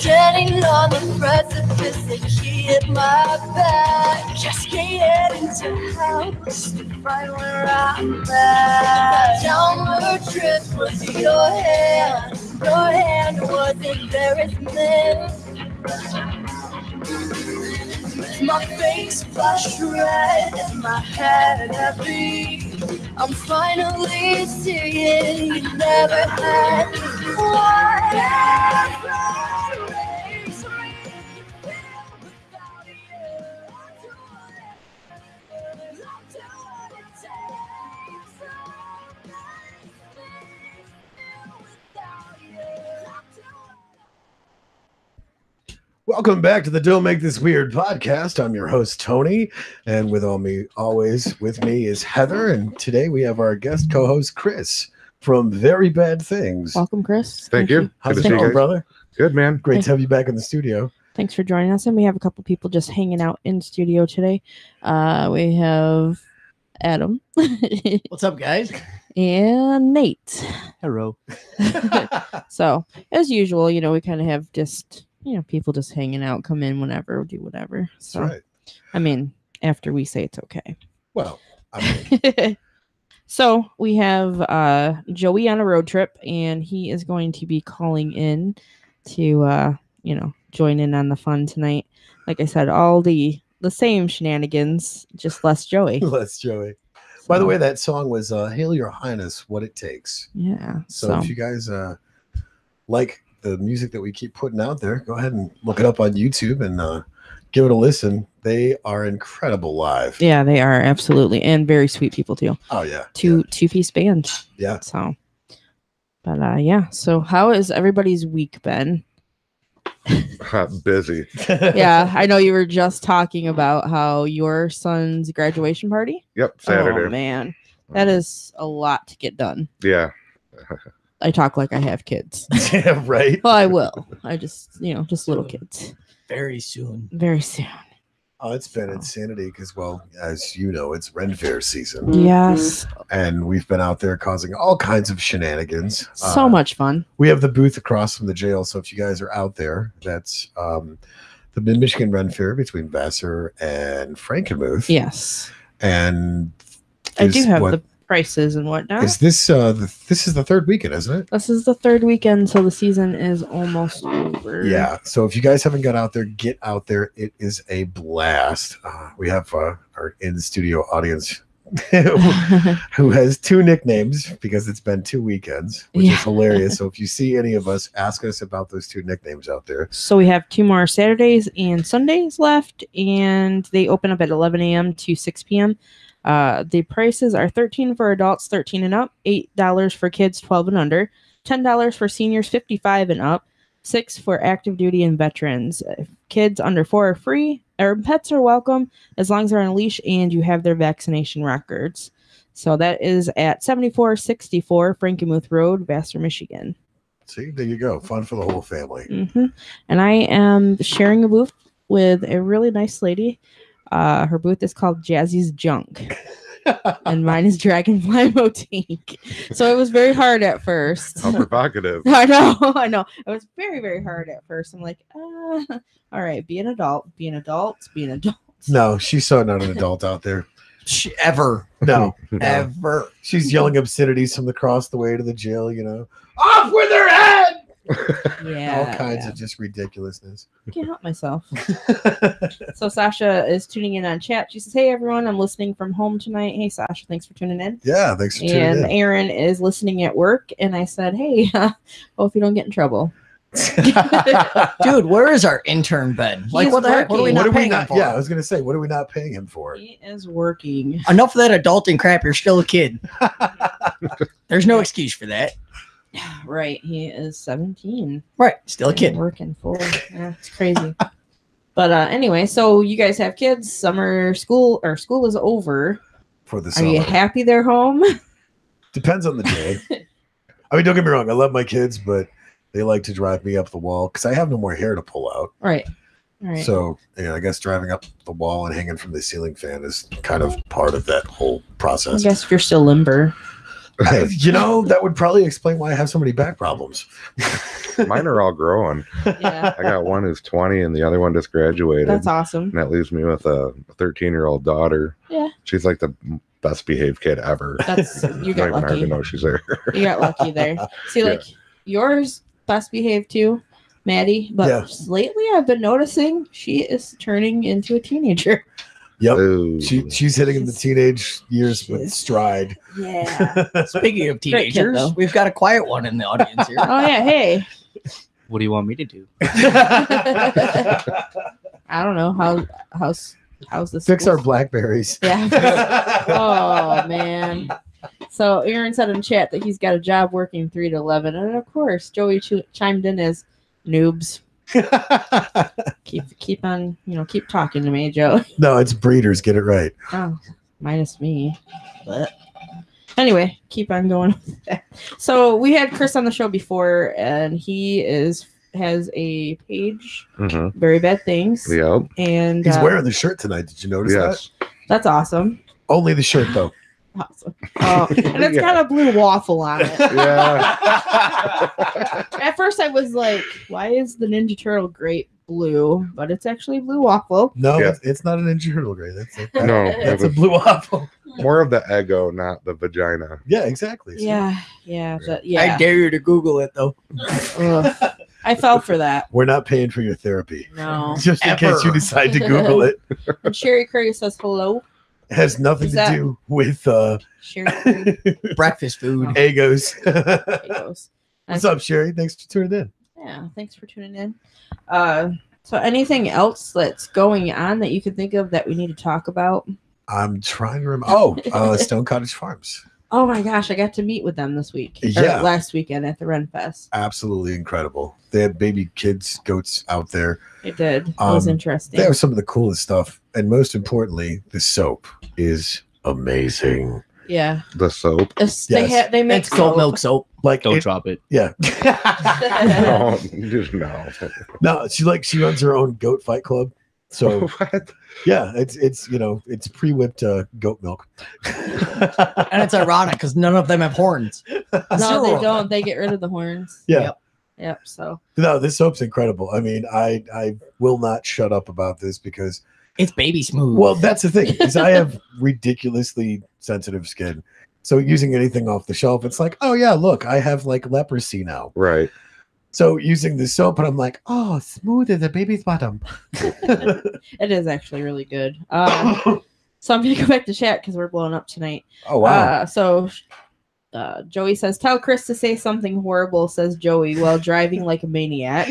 Standing on the precipice, they hit my back. Cascaded into house to find where I'm at. Downward drift was your hand was embarrassment. My face flushed red and my head heavy. I'm finally seeing you never had. Whatever makes me feel without you. I'll do what it takes. Makes me feel without you. Welcome back to the Don't Make This Weird podcast. I'm your host, Tony, and with me is Heather, and today we have our guest co-host, Chris, from Very Bad Things. Welcome, Chris. Thank you. How's it going, brother? Good, man. Great to have you back in the studio. Thanks for joining us, and we have a couple people just hanging out in studio today. We have Adam. What's up, guys? And Nate. Hello. So, as usual, we kind of have just... people just hanging out, come in whenever, do whatever. So, that's right. I mean, after we say it's okay. Well, I mean. So we have Joey on a road trip, and he is going to be calling in to, join in on the fun tonight. Like I said, all the same shenanigans, just less Joey. Less Joey. So, by the way, that song was Hail Your Highness, What It Takes. Yeah. So if you guys like the music that we keep putting out there, go ahead and look it up on YouTube and give it a listen. They are incredible live. Yeah, they are, absolutely, and very sweet people too. Oh yeah, two-piece band. Yeah. So, but yeah. So how has everybody's week been? Busy. Yeah, I know you were just talking about how your son's graduation party. Yep, Saturday. Oh man, that is a lot to get done. Yeah. I talk like I have kids. Yeah, right. Well, I will. I just, just little kids. Very soon. Very soon. Oh, it's been insanity because, well, as you know, it's Ren Fair season. Yes. And we've been out there causing all kinds of shenanigans. So much fun. We have the booth across from the jail. So if you guys are out there, that's the Mid-Michigan Ren Fair between Vassar and Frankenmuth. Yes. And I do have the prices and whatnot. Is this this is the third weekend, isn't it? This is the third weekend, so the season is almost over. Yeah. So if you guys haven't got out there, get out there. It is a blast. We have our in-studio audience who has two nicknames because it's been 2 weekends, which is hilarious. So if you see any of us, ask us about those two nicknames out there. So we have 2 more Saturdays and Sundays left, and they open up at 11 a.m. to 6 p.m. The prices are $13 for adults 13 and up, $8 for kids 12 and under, $10 for seniors 55 and up, $6 for active duty and veterans. Kids under 4 are free, or pets are welcome as long as they're on a leash and you have their vaccination records. So that is at 7464 Frankenmuth Road, Vassar, Michigan. See, there you go. Fun for the whole family. Mm-hmm. And I am sharing a booth with a really nice lady. Her booth is called Jazzy's Junk, and mine is Dragonfly Motique. So it was very hard at first. How provocative. I know. It was very, very hard at first. I'm like, all right, be an adult. No, she's so not an adult out there. Ever. No. Ever. She's yelling obscenities from across the way to the jail, Off with her head! Yeah. All kinds of just ridiculousness. I can't help myself. So Sasha is tuning in on chat. She says, hey, everyone, I'm listening from home tonight. Hey, Sasha, thanks for tuning in. Yeah, thanks for tuning in. And Aaron is listening at work. And I said, hey, hope you don't get in trouble. Dude, where is our intern been? Like, what the heck? What are we not paying him for? Yeah, I was going to say, what are we not paying him for? He is working. Enough of that adulting crap. You're still a kid. There's no excuse for that. Right. He is 17. Right. Still a and kid. Working full. Yeah, it's crazy. But anyway, so you guys have kids. Summer school is over. For the Are summer. you happy they're home? Depends on the day. I mean, don't get me wrong. I love my kids, but they like to drive me up the wall because I have no more hair to pull out. Right. Right. So, I guess driving up the wall and hanging from the ceiling fan is kind of part of that whole I process. guess if you're still limber. That would probably explain why I have so many back problems. Mine are all growing. Yeah. I got one who's 20 and the other one just graduated. That's awesome. And that leaves me with a 13-year-old daughter. Yeah. She's like the best behaved kid ever. That's you got Not even hard to lucky. know she's there. You got lucky there. See, like yours best behaved too, Maddie. But lately I've been noticing she is turning into a teenager. Yep. Ooh. She's hitting in the teenage years with stride. Yeah. Speaking of Great kid, teenagers, though. we've got a quiet one in the audience here. Oh yeah. Hey. What do you want me to do? I don't know how's this. Fix our Blackberries. Yeah. Oh man. So Aaron said in chat that he's got a job working 3 to 11, and of course Joey chimed in as noobs. Keep on, keep talking to me, Joe. No, it's breeders. Get it right. Oh, minus me. But anyway, keep on going with that. So we had Chris on the show before, and he has a page, Mm-hmm. Very Bad Things. Yep. And He's wearing the shirt tonight. Did you notice Yes. that's awesome. that? Only the shirt, though. Awesome. Oh, and it's got a blue waffle on it. Yeah. At first, I was like, "Why is the Ninja Turtle grape blue?" But it's actually blue waffle. No, Yeah. it's not an Ninja Turtle gray. No, That's a blue waffle. more of the ego, not the vagina. Yeah, exactly. See? Yeah. I Yeah. dare you to Google it, though. Ugh. I fell for that. We're not paying for your therapy. No. Just in case you Ever. decide to Google it. And Sherry Curry says hello. It has nothing Is to that- do with Sherry Curry. Breakfast food. egos. There he goes. What's up, Sherry? Thanks for tuning in. Yeah. Thanks for tuning in. So anything else that's going on that you can think of that we need to talk about? I'm trying to remember. Oh, Stone Cottage Farms. Oh my gosh, I got to meet with them this week. Or Yeah. last weekend at the Ren Fest. Absolutely incredible. They had baby kids, goats out there. It did. It was interesting. They have some of the coolest stuff. And most importantly, the soap is amazing. Yeah. The soap. They make It's goat milk soap. Like, Don't drop it. yeah. No, just no. No, she runs her own goat fight club. So What? yeah, it's pre-whipped goat milk. And it's ironic because none of them have horns. No, Zero they of don't. them. They get rid of the horns. Yeah. Yep. So No, this soap's incredible. I mean, I will not shut up about this because, It's baby smooth. well, that's the thing is I have ridiculously sensitive skin. So using anything off the shelf, it's like, oh yeah, look, I have like leprosy now. Right. So using the soap, and I'm like, oh, smooth as a baby's bottom. it is actually really good. So I'm gonna go back to chat because we're blowing up tonight. Oh wow. Joey says, "Tell Chris to say something horrible," says Joey, while driving like a maniac.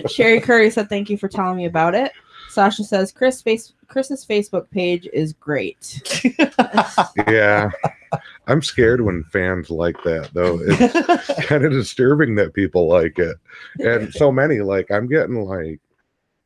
Sherry Curry said, "Thank you for telling me about it." Sasha says, Chris's Facebook page is great. Yeah. I'm scared when fans like that, though. It's kind of disturbing that people like it. And so many, like, I'm getting like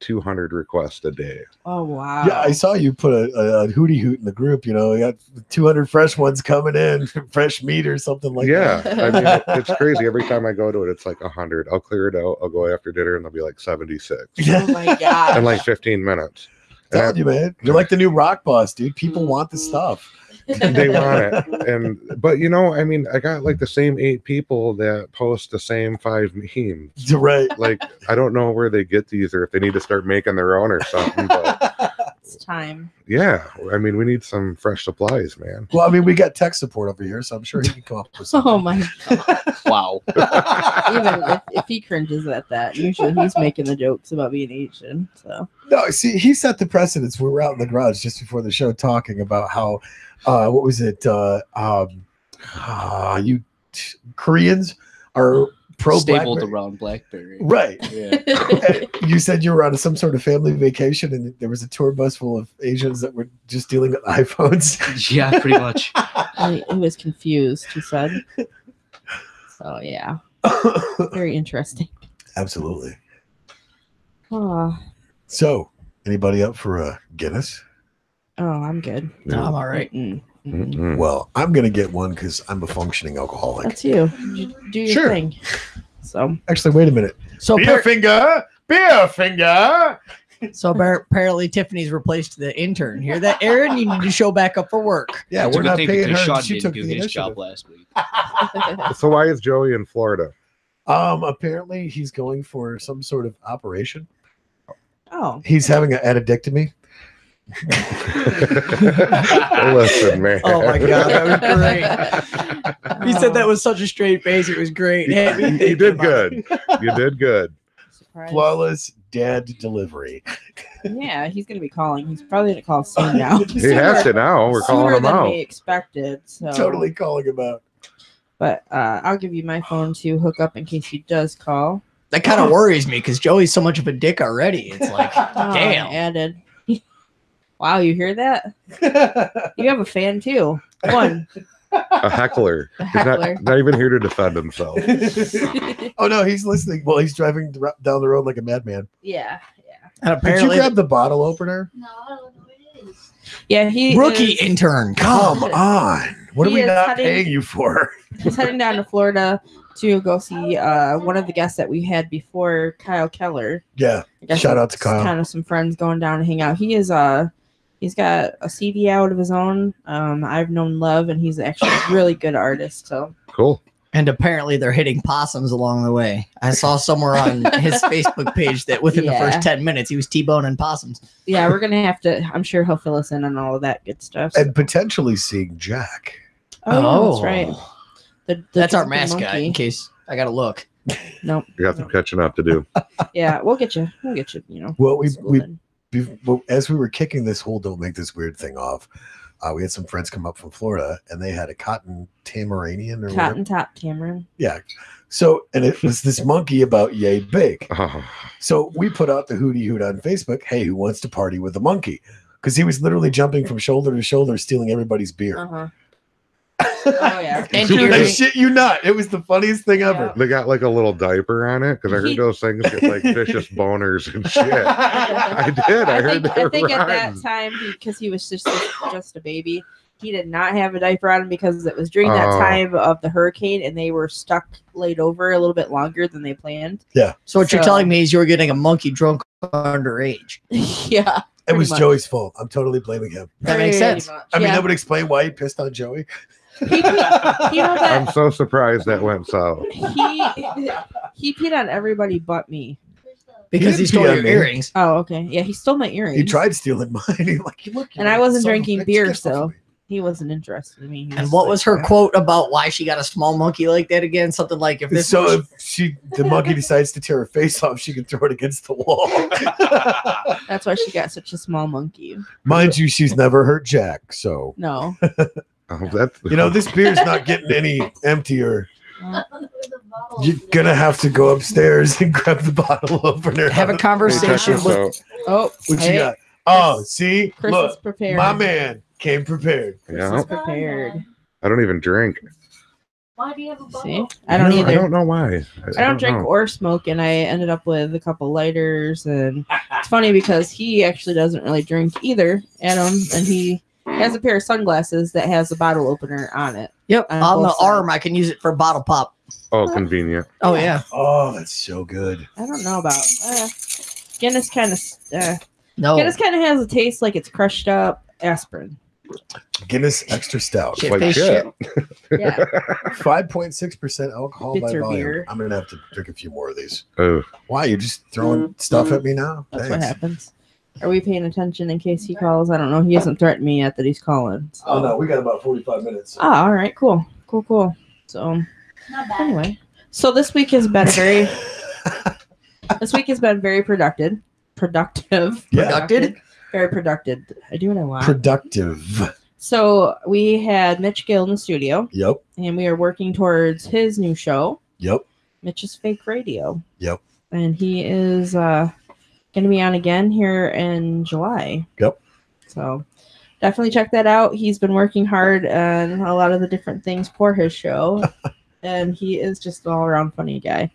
200 requests a day. Oh, wow. Yeah, I saw you put a hootie hoot in the group. You got 200 fresh ones coming in, fresh meat or something like that. I mean, it's crazy. Every time I go to it, it's like 100. I'll clear it out. I'll go after dinner, and there'll be like 76 Oh, my God. in like 15 minutes. Telling you, man, you're like the new rock boss, dude. People want the stuff. They want it. But I mean, I got like the same 8 people that post the same 5 memes. Right. Like, I don't know where they get these or if they need to start making their own or something. But It's time. yeah, I mean, we need some fresh supplies, man. Well, I mean, we got tech support over here, so I'm sure he can come up with something. Oh, my God. Wow. Even if he cringes at that, usually he's making the jokes about being Asian. So No, see, he set the precedence. We were out in the garage just before the show talking about how, what was it? You Koreans are pro Stapled BlackBerry. around BlackBerry. Right. Yeah. You said you were on some sort of family vacation and there was a tour bus full of Asians that were just dealing with iPhones. Yeah, pretty much. he was confused, he said. So yeah, very interesting. Absolutely. Oh, So, anybody up for a Guinness? I'm good. No, I'm all right. Mm-mm. Well, I'm gonna get one because I'm a functioning alcoholic. That's you. Do your Sure. thing. So Actually, wait a minute. So, Beer finger. apparently Tiffany's replaced the intern. Hear that, Aaron? You need to show back up for work. Yeah, That's a we're good not thing paying because her. Sean She didn't took do the his initiative. job last week. So why is Joey in Florida? Apparently he's going for some sort of operation. oh, He's having an addictomy. Listen, man. Oh my god, that was great. He said that with such a straight face. It was great. It had me You thinking did about good. it. You did good. Surprise. Flawless dead delivery. Yeah, he's gonna be calling. He's probably gonna call soon now. He has to now. We're calling Sooner him than out. we expected. So Totally calling him out. But I'll give you my phone to hook up in case he does call. That kind of worries me because Joey's so much of a dick already. It's like, Oh, damn. added. Wow, you hear that? You have a fan too. One. A heckler. A He's heckler. not even here to defend himself. Oh no, he's listening. Well, he's driving down the road like a madman. Yeah. And Did apparently, you grab the bottle opener? No, I don't know what it is. Yeah, he rookie is, intern. Come on. What are He we is not heading- paying you for? he's heading down to Florida to go see one of the guests that we had before, Kyle Keller. Yeah. I guess Shout out to it's Kyle. Kind of some friends going down to hang out. He is he's got a CD out of his own. I've known Love, and he's actually a really good artist. So Cool. And apparently they're hitting possums along the way. I saw somewhere on his Facebook page that within the Yeah. first 10 minutes he was T-boning possums. yeah, we're gonna have to. I'm sure he'll fill us in on all of that good stuff. And potentially seeing Jack. Yeah, that's right. The That's our drunken mascot monkey. in case I got to look. Nope. You got some catching up to do. Yeah, we'll get you. We'll get you. You know. Well, we schooled in. well, as we were kicking this whole "Don't Make This Weird" thing off, we had some friends come up from Florida, and they had a cotton tamaranian or whatever. Cotton top Tamarind. Yeah. So, and it was this monkey about yay big. Oh, So we put out the hootie hoot on Facebook. Hey, who wants to party with the monkey? Because he was literally jumping from shoulder to shoulder, stealing everybody's beer. Uh-huh. Oh yeah. And Dude, I hearing- shit you not. It was the funniest thing ever. they got like a little diaper on it because I heard those things get like vicious boners and shit. I did. I heard I think they at were that rotten. time, because he was just a baby, he did not have a diaper on him because it was during that Oh. time of the hurricane, and they were stuck laid over a little bit longer than they planned. So what you're So- telling me is you were getting a monkey drunk underage. Yeah, It was pretty much. Joey's fault. I'm totally blaming him. That makes Pretty sense. much, I mean, yeah. that would explain why he pissed on Joey. You know I'm that so surprised that went south. he peed on everybody but me. Because he didn't stole pee on your me. earrings. Oh, okay. Yeah, he stole my earrings. He tried stealing mine. He's like, look. And I wasn't son of a drinking bitch, beer, get off so of me." he wasn't interested in me. He And was what like, was her quote about why she got a small monkey like that again? Something like if this So was- if the monkey decides to tear her face off, she can throw it against the wall. That's why she got such a small monkey. Mind you, she's never hurt Jack. So No. Oh, that's this beer's not getting any emptier. Uh, You're gonna have to go upstairs and grab the bottle opener. have a Hey, check conversation this with out. Oh, What hey, you got? Oh, see, Chris is look, prepared. my man came prepared. Chris Yeah. is prepared. I don't even drink. Why do you have a bottle? See? I don't I either. don't know why. I don't drink know. or smoke, and I ended up with a couple lighters. And it's funny because he actually doesn't really drink either, Adam, and he has a pair of sunglasses that has a bottle opener on it. Yep, on on the both sides. arm I can use it for bottle pop. Oh, convenient. Oh yeah. Oh, that's so good. I don't know about Guinness. Kind of No. Guinness kind of has a taste like it's crushed up aspirin. Guinness Extra Stout, Shit. Like Face shit. Yeah, 5.6% alcohol by Bitter volume. beer. I'm gonna have to drink a few more of these. Oh, Why? You just throwing stuff at me now? that's what Thanks. happens. Are we paying attention in case he calls? I don't know. He hasn't threatened me yet that he's calling. So. Oh no, we got about 45 minutes. Oh, all right, cool. So Not bad. anyway, so this week has been very productive. Yeah. Productive? Very productive. I do what I want. Productive. So we had Mitch Gill in the studio, Yep. and we are working towards his new show, Yep. Mitch's Fake Radio. Yep. And he is going to be on again here in July. Yep. So definitely check that out. He's been working hard on a lot of the different things for his show. and he is just an all around funny guy.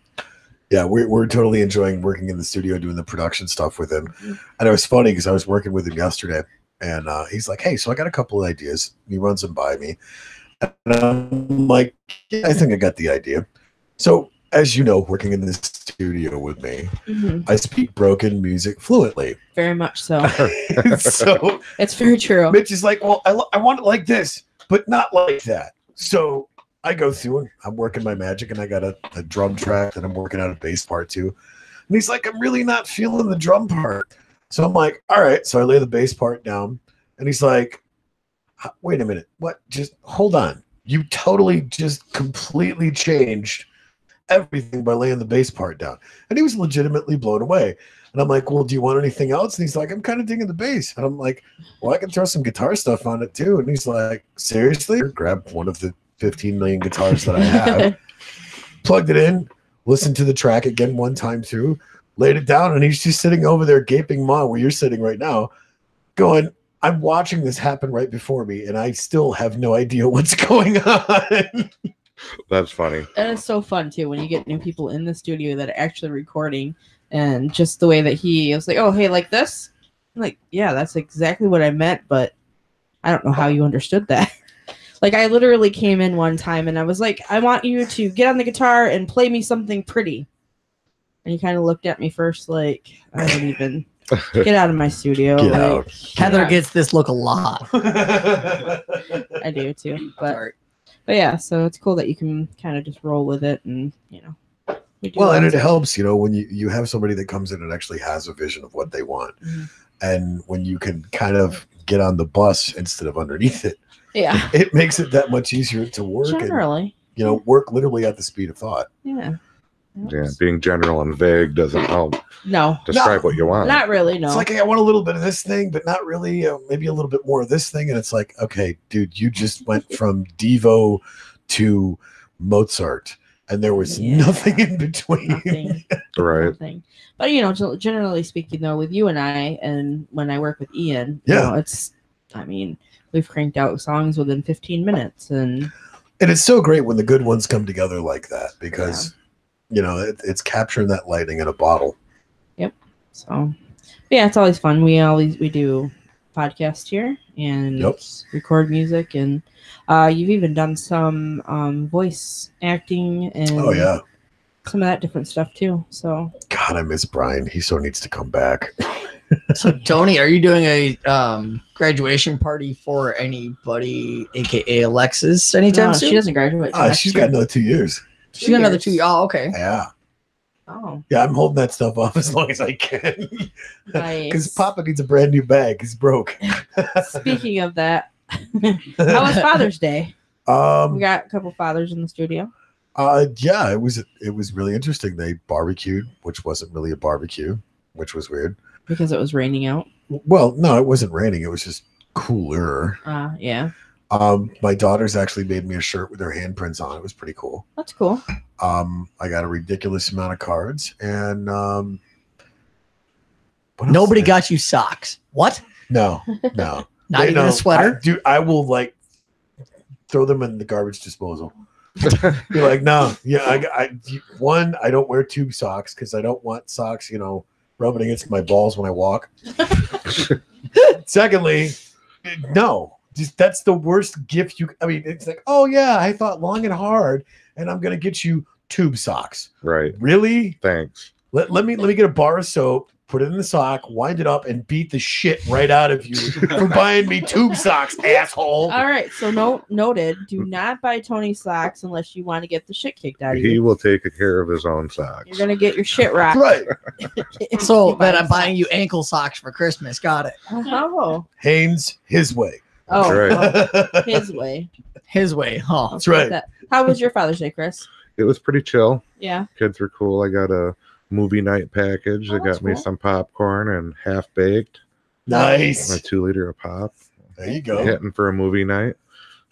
Yeah, we're totally enjoying working in the studio doing the production stuff with him. And it was funny because I was working with him yesterday, and he's like, "Hey, so I got a couple of ideas." He runs them by me, and I'm like, "Yeah, I think I got the idea." So, as you know, working in this studio with me, I speak broken music fluently. Very much so. So It's very true. Mitch is like, "Well, I want it like this, but not like that." So I go through and I'm working my magic, and I got a drum track and I'm working out a bass part too. And he's like, "I'm really not feeling the drum part." So I'm like, "All right." So I lay the bass part down, and he's like, "Wait a minute. What? Just hold on. You totally just completely changed everything by laying the bass part down." And he was legitimately blown away. And I'm like, "Well, do you want anything else?" And he's like, "I'm kind of digging the bass." And I'm like, "Well, I can throw some guitar stuff on it too." And he's like, "Seriously?" Grab one of the 15 million guitars that I have, plugged it in, listened to the track again one time through, laid it down, and he's just sitting over there gaping maw where you're sitting right now, going, "I'm watching this happen right before me, and I still have no idea what's going on." That's funny. And it's so fun too when you get new people in the studio that are actually recording, and just the way that he was like, "Oh, hey, like this?" I'm like, "Yeah, that's exactly what I meant, but I don't know how you understood that." Like, I literally came in one time and I was like, "I want you to get on the guitar and play me something pretty." And he kind of looked at me first like, "I don't even get out of my studio." Get like, out. Heather yeah, gets this look a lot. I do too. But yeah, so it's cool that you can kind of just roll with it, and we do Well, and lots it of- helps, when you have somebody that comes in and actually has a vision of what they want. And when you can kind of get on the bus instead of underneath it, Yeah, it makes it that much easier to work generally. and work literally at the speed of thought. Yeah. Yeah, being general and vague doesn't help No, describe what you want. not really. No. It's like, "Hey, I want a little bit of this thing, but not really. Maybe a little bit more of this thing." And it's like, "Okay, dude, you just went from Devo to Mozart, and there was Yeah. nothing in between." Nothing. Right. Nothing. But generally speaking, though, with you and I, and when I work with Ian, Yeah. we've cranked out songs within 15 minutes, and And it's so great when the good ones come together like that because, it's capturing that lightning in a bottle. so yeah, it's always fun. We do podcast here and Yep. record music, and you've even done some voice acting and Oh, yeah. some of that different stuff too. So God, I miss Brian. He so needs to come back. So, Tony, are you doing a graduation party for anybody, aka Alexis, anytime no, soon? she doesn't graduate. till next She's year. got another 2 years. She's got another 2 years. Oh, okay. Yeah. Oh, Yeah, I'm holding that stuff off as long as I can. Because nice. Papa needs a brand new bag. He's broke. Speaking of that, how was Father's Day? We got a couple fathers in the studio. Yeah, it was really interesting. They barbecued, which wasn't really a barbecue, which was weird. Because it was raining out. Well, no, it wasn't raining. It was just cooler. Yeah. My daughters actually made me a shirt with their handprints on. It was pretty cool. That's cool. I got a ridiculous amount of cards, and what else Nobody did I- got you socks. What? No. Not They even a don't. sweater? I will throw them in the garbage disposal. You're like, no, yeah, I don't wear tube socks because I don't want socks, rubbing against my balls when I walk. Secondly, no, that's the worst gift it's like, "Oh yeah, I thought long and hard, and I'm gonna get you tube socks." Right. Really? Thanks. Let me get a bar of soap, put it in the sock, wind it up, and beat the shit right out of you for buying me tube socks, asshole. All right. So noted. Do not buy Tony socks unless you want to get the shit kicked out of He you. will take care of his own socks. You're gonna get your shit rocked. Right. if So you buy then I'm buying you socks. ankle socks for Christmas. Got it. Oh. Haynes, his way. Oh. Right. Oh, his way. His way, huh? That's right. How was your Father's Day, Chris? It was pretty chill. Yeah. Kids were cool. I got a movie night package. Oh, They that's got me cool. some popcorn and half baked. Nice. A 2 liter of pop. There you go. Hitting for a movie night.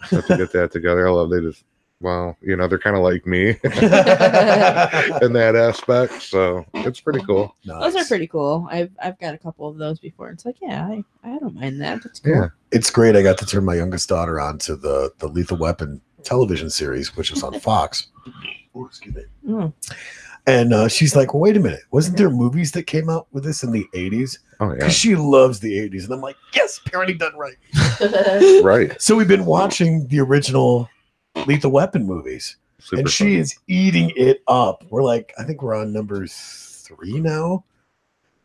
Have to get that together. I love they just they're kind of like me in that aspect. So it's pretty cool. Those are pretty cool. I've got a couple of those before. It's like, yeah, I don't mind that. That's cool. Yeah. It's great. I got to turn my youngest daughter on to the Lethal Weapon television series, which was on Fox. Oh, excuse me. Mm. And she's like, well, wait a minute. Wasn't there movies that came out with this in the 80s? Oh, yeah. Because she loves the 80s. And I'm like, yes, parenting done right. Right. So we've been watching the original Lethal Weapon movies. Super And she fun. is eating it up. We're like, I think we're on number 3 now.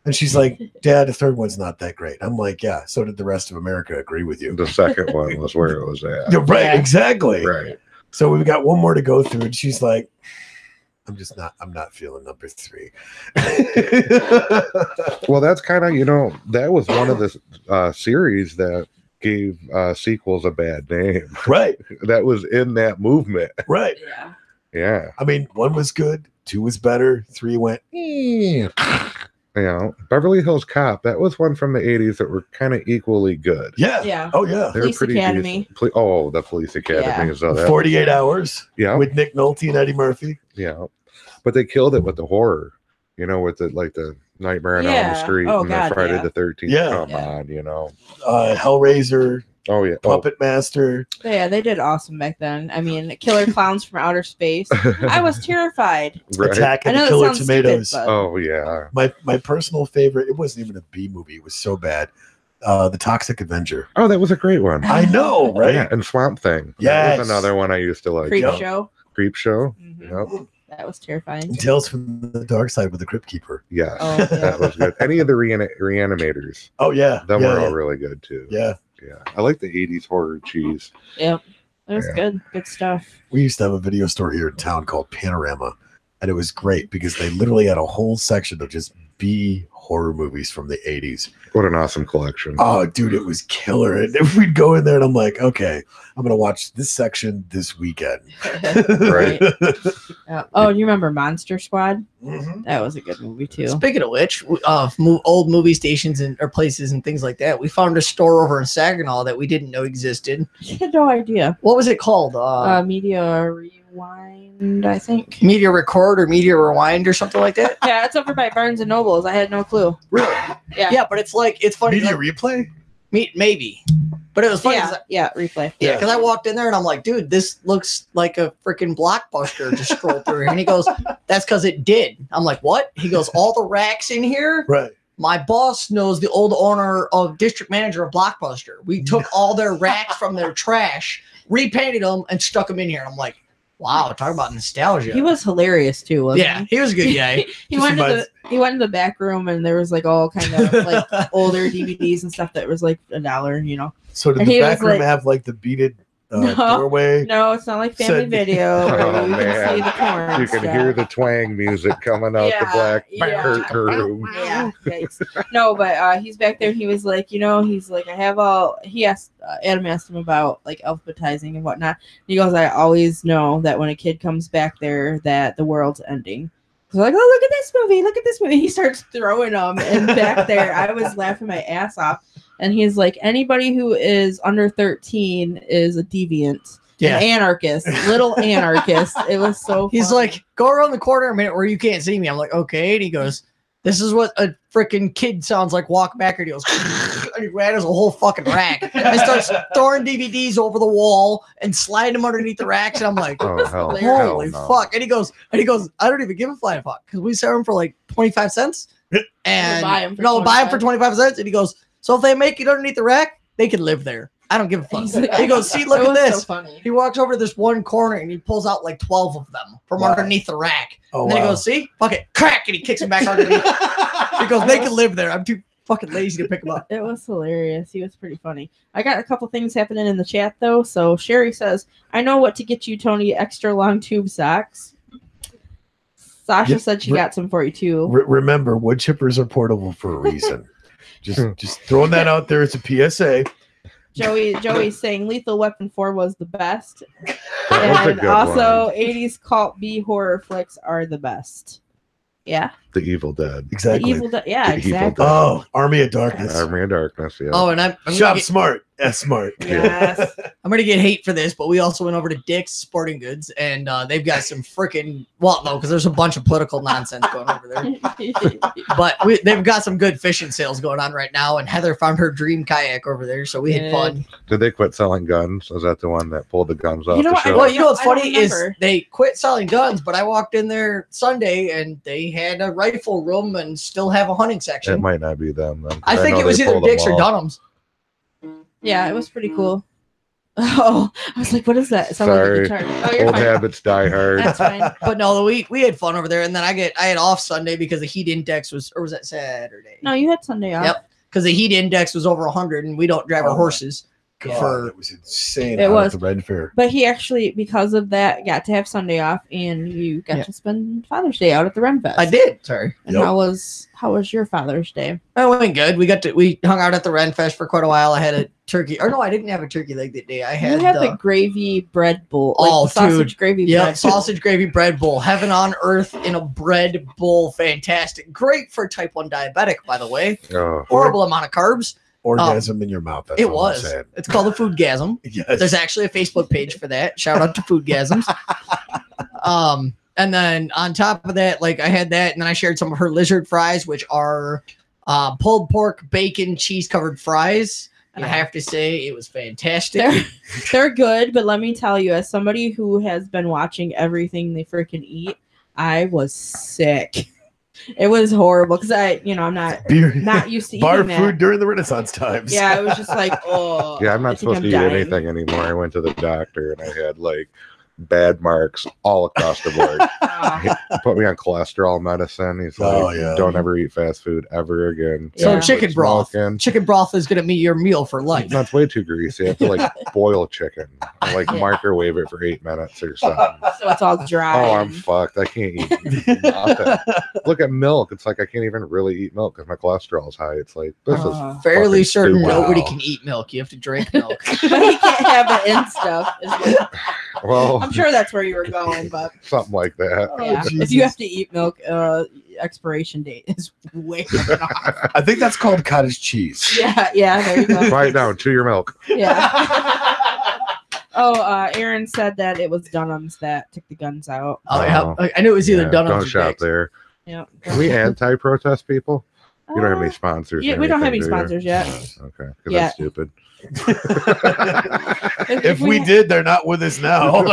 And she's like, Dad, the third one's not that great. I'm like, yeah, so did the rest of America agree with you. The second one was where it was at. Yeah, right, Yeah. exactly. Right. So we've got one more to go through. And she's like, I'm not feeling number 3. Well, that's kind of, that was one of the series that gave sequels a bad name. Right, That was in that movement. right. Yeah. Yeah. I mean, 1 was good, 2 was better, 3 went, Beverly Hills Cop, that was one from the 80s that were kind of equally good. yeah. Yeah. Oh, yeah. They were Police pretty Academy. decent. The Police Academy. Yeah. So that, 48 Hours yeah. with Nick Nolte and Eddie Murphy. Yeah. But they killed it with the horror, with the Nightmare on Elm Street Oh, and God, the Friday yeah. the 13th. Yeah. Come Yeah. on, Hellraiser, Oh, yeah. Puppet Master. Yeah, they did awesome back then. I mean, Killer Clowns from Outer Space. I was terrified. Right. Attack I of know the that Killer sounds Tomatoes. stupid, but Oh, yeah. My personal favorite, it wasn't even a B movie. It was so bad. The Toxic Avenger. Oh, that was a great one. I know, right? Yeah, and Swamp Thing. That Yes. was another one I used to like. Creep Yep. Show. Creep Show. Mhm. Yep. That was terrifying. Tales from the Dark Side with the Crypt Keeper. Yes. Oh, yeah. That was good. Any of the reanimators. Oh, yeah. Them yeah, were yeah. all really good too. Yeah. Yeah. I like the 80s horror cheese. Yep. It was Yeah. good. Good stuff. We used to have a video store here in town called Panorama. And it was great because they literally had a whole section of just B horror movies from the 80s. What an awesome collection. Oh, dude, it was killer. And if we'd go in there and I'm like, okay, I'm going to watch this section this weekend. Right. Oh, you remember Monster Squad? Mhm. That was a good movie too. Speaking of which, old movie stations or places and things like that, we found a store over in Saginaw that we didn't know existed. I had no idea. What was it called? Media Rewind, I think. Media Record or Media Rewind or something like that. Yeah, it's over by Barnes and Nobles. I had no clue. Really? Yeah, but it's funny. Media like, replay? maybe, but it was funny. Yeah, replay. Yeah, because I walked in there and I'm like, dude, this looks like a freaking Blockbuster. Just scroll through, and he goes, "That's because it did." I'm like, "What?" He goes, "All the racks in here." Right. My boss knows the old owner of district manager of Blockbuster. We took all their racks from their trash, repainted them, and stuck them in here. And I'm like, wow, talk about nostalgia. He was hilarious too, wasn't yeah, he was a good guy. he Just he went in the back room and there was like all kind of like older DVDs and stuff that was like $1, So did And the he was back room like- have like the beaded No. doorway? No, it's not like Family Said- Video where Oh, you can man. see the porn. You can stuff. hear the twang music coming out the black curtain room. Yeah. Yikes. No, but he's back there and he was like, I have all, Adam asked him about like alphabetizing and whatnot. He goes, I always know that when a kid comes back there that the world's ending. So like, oh, look at this movie. He starts throwing them and back there, I was laughing my ass off. And he's like, anybody who is under 13 is a deviant. Yeah. An anarchist, little anarchist. It was so He's funny. like, go around the corner a minute where you can't see me. I'm like, okay. And he goes, this is what a freaking kid sounds like. Walk back. And he goes, and he rattles a whole fucking rack. And starts throwing DVDs over the wall and sliding them underneath the racks. And I'm like, Oh, hell, holy no. fuck. And he goes, I don't even give a flying fuck because we sell them for like 25 cents. And buy 'em for buy them for 25. 25 cents. And he goes, so if they make it underneath the rack, they can live there. I don't give a fuck. He's like- He goes, see, look It at was this. so funny. He walks over to this one corner and he pulls out like 12 of them from Wow. underneath the rack. Oh, And then he wow. goes, see, fuck it, crack, and he kicks him back underneath. He goes, they can live there. I'm too fucking lazy to pick them up. It was hilarious. He was pretty funny. I got a couple things happening in the chat though. So Sherry says, I know what to get you, Tony, extra long tube socks. Sasha Yep. said she got some for you too. Remember, wood chippers are portable for a reason. just throwing that out there as a PSA. Joey's saying Lethal Weapon 4 was the best. That was a And good also one. 80s cult B horror flicks are the best. Yeah. The Evil Dead. The Exactly. Evil Dead. Yeah, The Evil exactly. Oh, Army of Darkness. Army of Darkness. Yeah. Oh, and I'm Shop gonna get, smart. That's smart. Yes. I'm gonna get hate for this, but we also went over to Dick's Sporting Goods, and they've got some freaking no, because there's a bunch of political nonsense going over there. But they've got some good fishing sales going on right now, and Heather found her dream kayak over there, so we had fun. Did they quit selling guns? Was that the one that pulled the guns off the show? Well, you know what's I don't funny is remember. they quit selling guns, but I walked in there Sunday and they had a rifle room and still have a hunting It section. might not be them then. I think know it was they either pulled them Dick's or all. Dunham's. Yeah, it was pretty cool. Oh, I was like, what is that? It sounded like a Sorry. guitar. Oh, you're Old fine. habits die hard. That's fine. But no, we had fun over there, and then I had off Sunday because the heat index was that Saturday? No, you had Sunday off. Yep. Because the heat index was over 100, and we don't drive our horses. God, it was insane. It out was. at the Red Fair. But he actually, because of that, got to have Sunday off, and you got to spend Father's Day out at the Renfest. I did. Sorry. And Yep. how was your Father's Day? Oh, it went good. We hung out at the Renfest for quite a while. I had a turkey. Or no, I didn't have a turkey leg that day. I You had had the gravy bread bowl. Oh, the sausage dude. gravy yeah, bread. sausage gravy bread bowl. Heaven on earth in a bread bowl. Fantastic. Great for type 1 diabetic, by the way. Oh, Horrible amount of carbs. Orgasm in your mouth. That's It all I'm was. saying. It's called the Foodgasm. Yes. There's actually a Facebook page for that. Shout out to Foodgasms. And then on top of that, like I had that, and then I shared some of her lizard fries, which are pulled pork, bacon, cheese covered fries. And I have to say, it was fantastic. They're good, but let me tell you, as somebody who has been watching everything they freaking eat, I was sick. It was horrible because I'm not used to bar eating that. food during the Renaissance times. Yeah, it was just like, oh. yeah, I'm I not think supposed to eat dying. anything anymore. I went to the doctor and I had like bad marks all across the board. He put me on cholesterol medicine. He's like, Oh, yeah. don't ever eat fast food ever again. So Yeah. chicken Quit broth. smoking. Chicken broth is going to be your meal for life. That's way too greasy. I have to like boil chicken, I, like Yeah. microwave it for 8 minutes or something. So it's all dry. Oh, I'm fucked. I can't eat nothing. Look at milk. It's like I can't even really eat milk because my cholesterol is high. It's like this is Fairly fucking certain stupid. nobody Wow. can eat milk. You have to drink milk. But he can't have it in stuff. Well, I'm sure that's where you were going, but something like that. yeah. Jesus. If you have to eat milk, expiration date is way off. I think that's called cottage cheese. Yeah, there you go. Quiet down. Chew your milk. Yeah. Aaron said that it was Dunham's that took the guns out. Oh, yeah. I knew it was either Yeah, Dunham's don't or shop Dick's. there. Yeah. Are we anti-protest people? You don't have any sponsors. Yeah, or we don't have any anything, do you? sponsors yet. Okay, because Yeah. that's stupid. If we did, they're not with us now.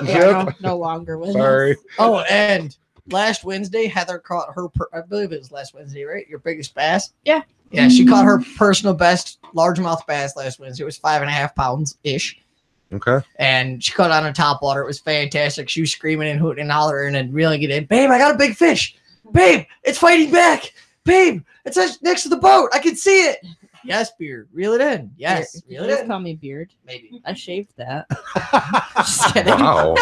yeah, no longer with Sorry. us. Oh, and last Wednesday, Heather caught her, I believe it was last Wednesday, right? Your biggest bass? Yeah. Yeah, she caught her personal best largemouth bass last Wednesday. It was 5.5 pounds-ish. Okay. And she caught on a top water. It was fantastic. She was screaming and hooting and hollering and reeling it in. Babe, I got a big fish. Babe, it's fighting back. Babe, it's next to the boat. I can see it. Yes, Beard. Reel it in. Yes. You Reel just it in. call me Beard. Maybe. I shaved that. Just kidding. Wow.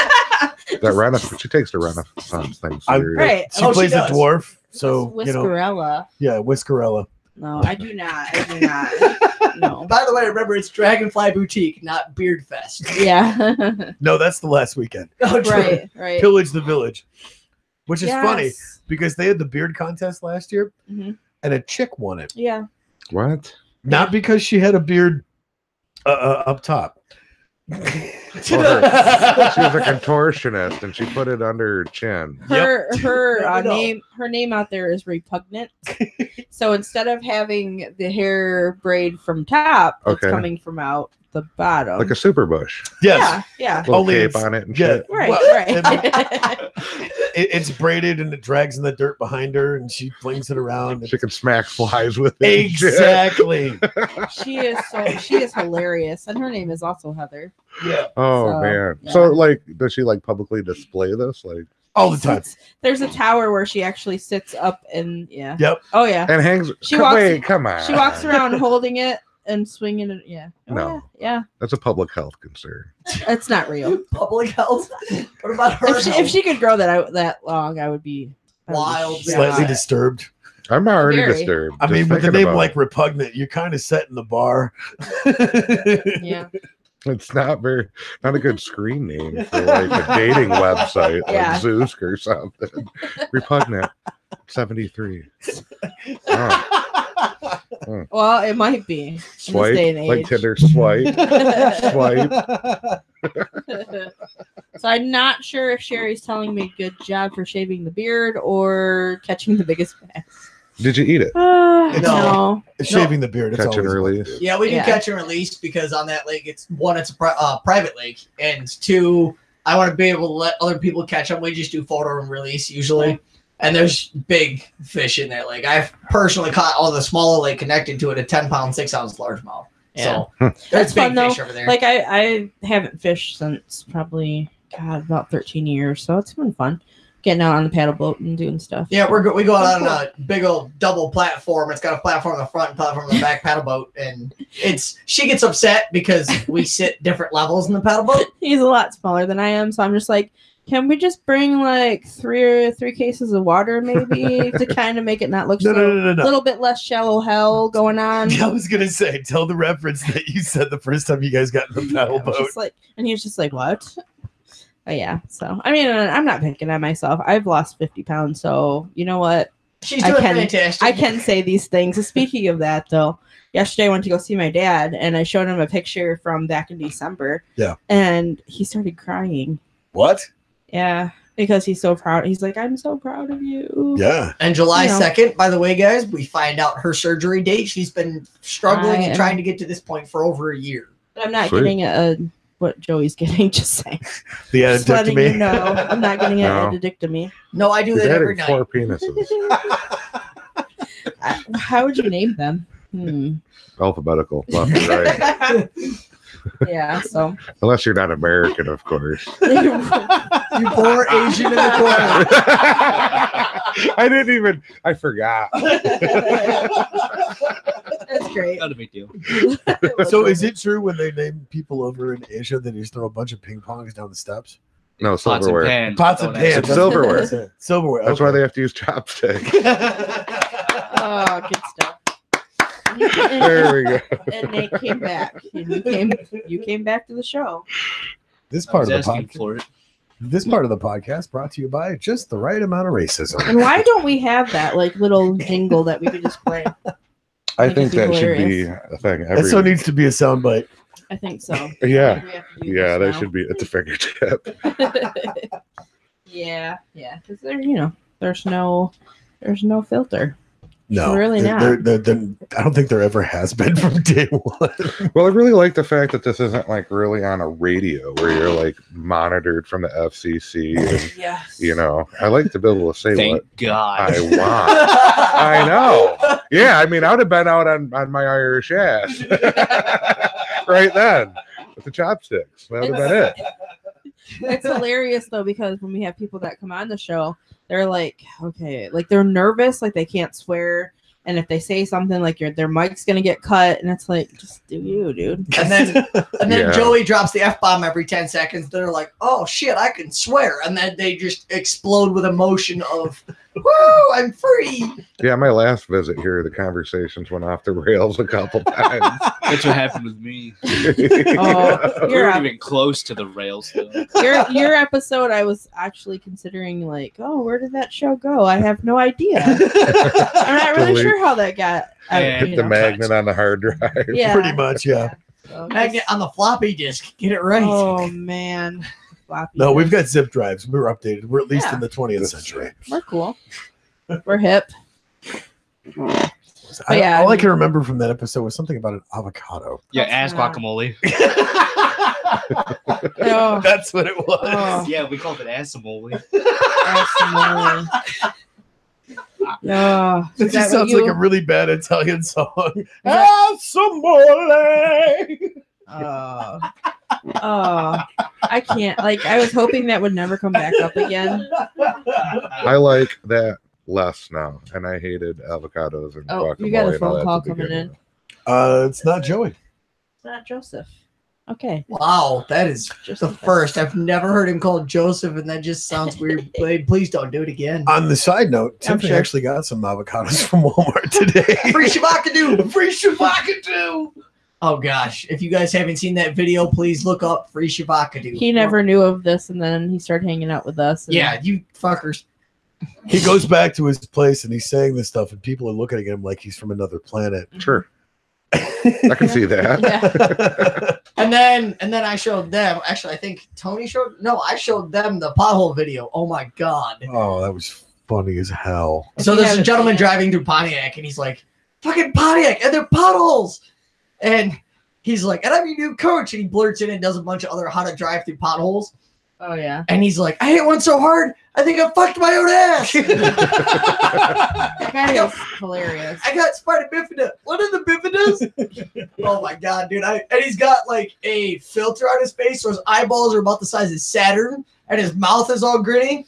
That Renaissance. She takes the Renaissance thing I- serious. Right. She Oh, she plays a does. dwarf, so Whiskerella. yeah, Whiskerella. No, I do not. I do not. No. By the way, remember it's Dragonfly Boutique, not Beard Fest. Yeah. No, that's the last weekend. Oh, true. right. Pillage the Village, which is Yes. funny because they had the beard contest last year, Mhm. and a chick won it. Yeah. What? Not because she had a beard up top. She was a contortionist, and she put it under her chin. Her No. name out there is repugnant. So instead of having the hair braid from top, it's Okay. coming from out the bottom. Like a super bush. Yes. Yeah. Little Only cape it's- on it and yeah. shit. Right. Well, right. It's braided and it drags in the dirt behind her, and she flings it around. She can smack flies with it. and shit. Exactly. she is hilarious, and her name is also Heather. Yeah. Oh So, man. yeah. So like, does she like publicly display this? Like, All the time. There's a tower where she actually sits up and yeah. Yep. Oh yeah. and hangs. She walks- Wait, come on. She walks around holding it and swinging it. Yeah. Oh, No. Yeah. That's a public health concern. Yeah. It's not real. Public health. What about her? If she could grow that long, I would be Wild. Slightly Yeah. disturbed. I'm already Very. disturbed. I just mean, with the thinking name about like it. Repugnant, you're kind of setting the bar. Yeah. It's not a good screen name for like a dating website Yeah. like Zoosk or something. Repugnant 73. Oh, Well, it might be in this Swipe, day and age. like Tinder swipe. Swipe. So I'm not sure if Sherry's telling me good job for shaving the beard or catching the biggest bass. Did you eat it? No. It's shaving the beard. It's Catch and always about the release. beard. Yeah, we do Yeah. catch and release because on that lake, it's a private lake, and two, I want to be able to let other people catch them. We just do photo and release usually, and there's big fish in that lake. I've personally caught all the smaller lake connected to it, a 10-pound, 6-ounce largemouth. So That's there's big fun, though. fish over there. Like I haven't fished since probably about 13 years, so it's been fun getting out on the paddle boat and doing stuff. Yeah, we go out on a big old double platform. It's got a platform in the front and platform in the back paddle boat, and she gets upset because we sit different levels in the paddle boat. He's a lot smaller than I am, so I'm just like, can we just bring like three cases of water maybe to kind of make it not look No. a little bit less shallow hell going on? I was gonna say, tell the reference that you said the first time you guys got in the paddle I was boat. just like, and he was just like, what? Oh yeah. So I mean, I'm not picking on myself. I've lost 50 pounds, so you know what? She's I doing can- fantastic. I can say these things. Speaking of that, though, yesterday I went to go see my dad, and I showed him a picture from back in December. Yeah. And he started crying. What? Yeah, because he's so proud. He's like, I'm so proud of you. Yeah. And July You know. 2nd, by the way, guys, we find out her surgery date. She's been struggling and I- trying to get to this point for over a year. But I'm not Sweet. getting what Joey's getting. Just saying. The Just letting you addictomy. know, I'm not getting an No. addictomy. No, I do He's that every adding 4 night. penises. How would you name them? Alphabetical, left and right. Yeah. So. Unless you're not American, of course. You poor Asian in the corner. I didn't even. I forgot. That's great. Not a big deal. So is it true when they name people over in Asia that they just throw a bunch of ping pongs down the steps? No, Pots and silverware. pans. Pots and Don't pans. answer. It's silverware. That's it. Silverware. That's why they have to use chopsticks. Oh, good stuff. There we go. And Nate came back. And you came back to the show. This I part was of the asking podcast. for it. This part of the podcast brought to you by just the right amount of racism. And why don't we have that like little jingle that we could just play? I think think it'd that be should be hilarious. a thing. That so needs to be a soundbite. I think so. Yeah. We have to do Yeah, this that should be. It's a fingertip. now. Yeah. Because there's no filter. No, Really not. I don't think there ever has been from day one. Well, I really like the fact that this isn't like really on a radio where you're like monitored from the FCC. And, Yes. I like to be able to say Thank what God. I want. I know. Yeah, I mean, I would have been out on my Irish ass right then with the chopsticks. That would have been it. It's hilarious though because when we have people that come on the show, they're like, okay, like they're nervous, like they can't swear, and if they say something, like their mic's gonna get cut, and it's like, just do you, dude. And then Yeah. Joey drops the F-bomb every 10 seconds. They're like, oh shit, I can swear. And then they just explode with emotion of, woo, I'm free. Yeah, my last visit here, the conversations went off the rails a couple times. That's what happened with me. Oh, We you're weren't even close to the rails though. your episode, I was actually considering like, oh, where did that show go? I have no idea. I'm not really Delete. sure how that got. Yeah. Hit the magnet on the hard drive. Yeah. Pretty much, yeah. So Magnet on the floppy disk. Get it right. Oh man. Floppy No, we've disk. got zip drives. We're updated. We're at least Yeah. in the 20th century. We're cool. We're hip. yeah, All I I can remember from that episode was something about an avocado. Yeah, That's ass not- guacamole. Oh, That's what it was. oh, Yeah, we called it assamole. assimile. Oh, That is just that what sounds you- like a really bad Italian song. that- Assimole. Oh, I can't. Like, I was hoping that would never come back up again. I like that less now, and I hated avocados and Oh, guacamole. you got a and all phone that call to coming begin in. with. It's not Joey. It's not Joseph. Okay. Wow, that is Just the first. I've never heard him called Joseph, and that just sounds weird. Please don't do it again. On the side note, I'm Tiffany sure. actually got some avocados from Walmart today. Free Shabakadoo! Free Shabakadoo! Oh gosh, if you guys haven't seen that video, please look up Free Shabakadoo. He never knew of this, and then he started hanging out with us. And Yeah, you fuckers. he goes back to his place and he's saying this stuff, and people are looking at him like he's from another planet. Sure. I can see that. Yeah. And then I showed them. Actually, I think Tony showed. No, I showed them the pothole video. Oh my god! Oh, that was funny as hell. So If you there's a haven't gentleman seen it. driving through Pontiac, and he's like, "Fucking Pontiac, and they're potholes." And he's like, "And I'm your new coach," and he blurts in and does a bunch of other how to drive through potholes. Oh yeah. And he's like, "I hit one so hard, I think I fucked my own ass." That guy is hilarious. I got spider bifida. What are the bifidas? Oh my god, dude! And he's got like a filter on his face, so his eyeballs are about the size of Saturn, and his mouth is all gritty.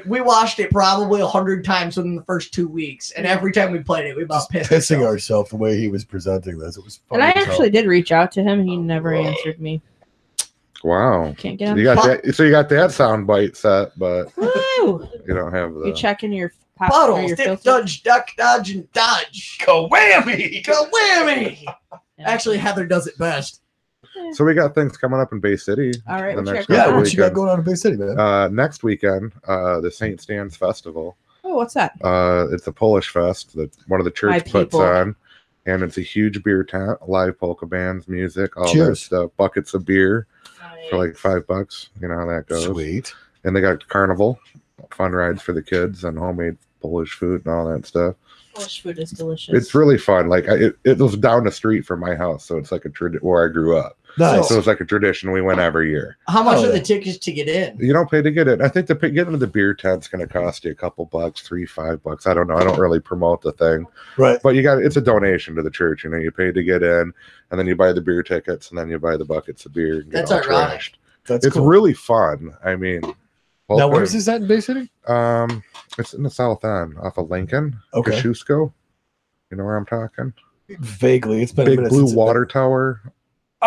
We watched it probably 100 times within the first 2 weeks, and every time we played it, we about Just pissed pissing ourselves. ourselves the way he was presenting this. It was And funny I as hell. actually did reach out to him. He never answered me. Wow. Can't get him. You got that. So you got that sound bite set, but Woo! you don't have the. You checking your pop or Potholes, your dip, filter? dodge, duck, dodge, and dodge. Go whammy! Go whammy! Yeah. Actually, Heather does it best. So we got things coming up in Bay City. All right, the we'll next check Yeah, that couple what you got weekends. going on in Bay City, man? Next weekend, the St. Stan's Festival. Oh, what's that? It's a Polish fest that one of the My church puts people. on, and it's a huge beer tent, live polka bands, music, all that Cheers. stuff, buckets of beer for like $5. You know how that goes. Sweet. And they got carnival, fun rides for the kids, and homemade Polish food and all that stuff. Polish food is delicious. It's really fun. Like it was down the street from my house, so it's like a where I grew up. Nice. So it's like a tradition. We went every year. How much Oh, are the yeah. tickets to get in? You don't pay to get it. I think getting into the beer tent's going to cost you a couple bucks, $3-5. I don't know. I don't really promote the thing, Right. but it's a donation to the church. You know, you pay to get in, and then you buy the beer tickets, and then you buy the buckets of beer. And get That's all ironic. trashed. That's It's cool. really fun. I mean, Now, where's this at in Bay City? It's in the south end, off of Lincoln, Okay. Kosciuszko. You know where I'm talking? Vaguely. It's been a Big minute blue since water tower.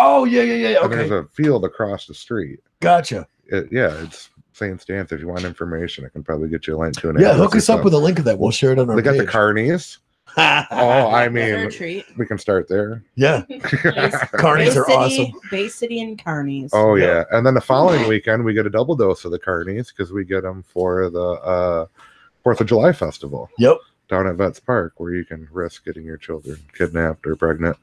Oh, yeah. And there's Okay. a field across the street. Gotcha. It's St. Stan's. If you want information, I can probably get you a link to it. Yeah, hook us up with a link of that. We'll share it on our They got the page. carnies. Oh, I They're a mean, treat. we can start there. Yeah. Carnies are awesome. Bay City and Carnies. Oh yeah, and then the following weekend we get a double dose of the carnies because we get them for the 4th of July festival Yep. down at Vets Park, where you can risk getting your children kidnapped or pregnant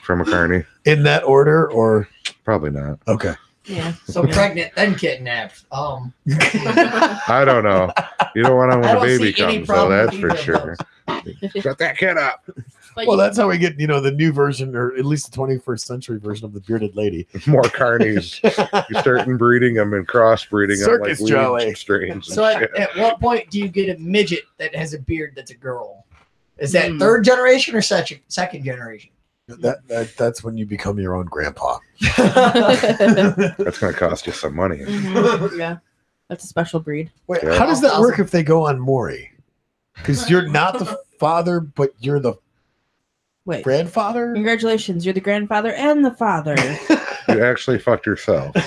from a carny. In that order, or Probably not. okay. Yeah. So pregnant, then kidnapped. I don't know. You don't want to I when the don't baby see any comes, though. problem That's with for either sure. of Shut that kid up. But Well, you- that's how we get, the new version, or at least the 21st century version of the bearded lady. More carnies. You start breeding them and crossbreeding them like Circus Joey. weed strains. and So shit. at what point do you get a midget that has a beard that's a girl? Is that Hmm. third generation or second generation? That's when you become your own grandpa. That's going to cost you some money. Mhm. Yeah. That's a special breed. Wait, Yeah. how does that work if they go on Maury? Because you're not the father, but you're the Wait. grandfather? Congratulations, you're the grandfather and the father. You actually fucked yourself. Yeah,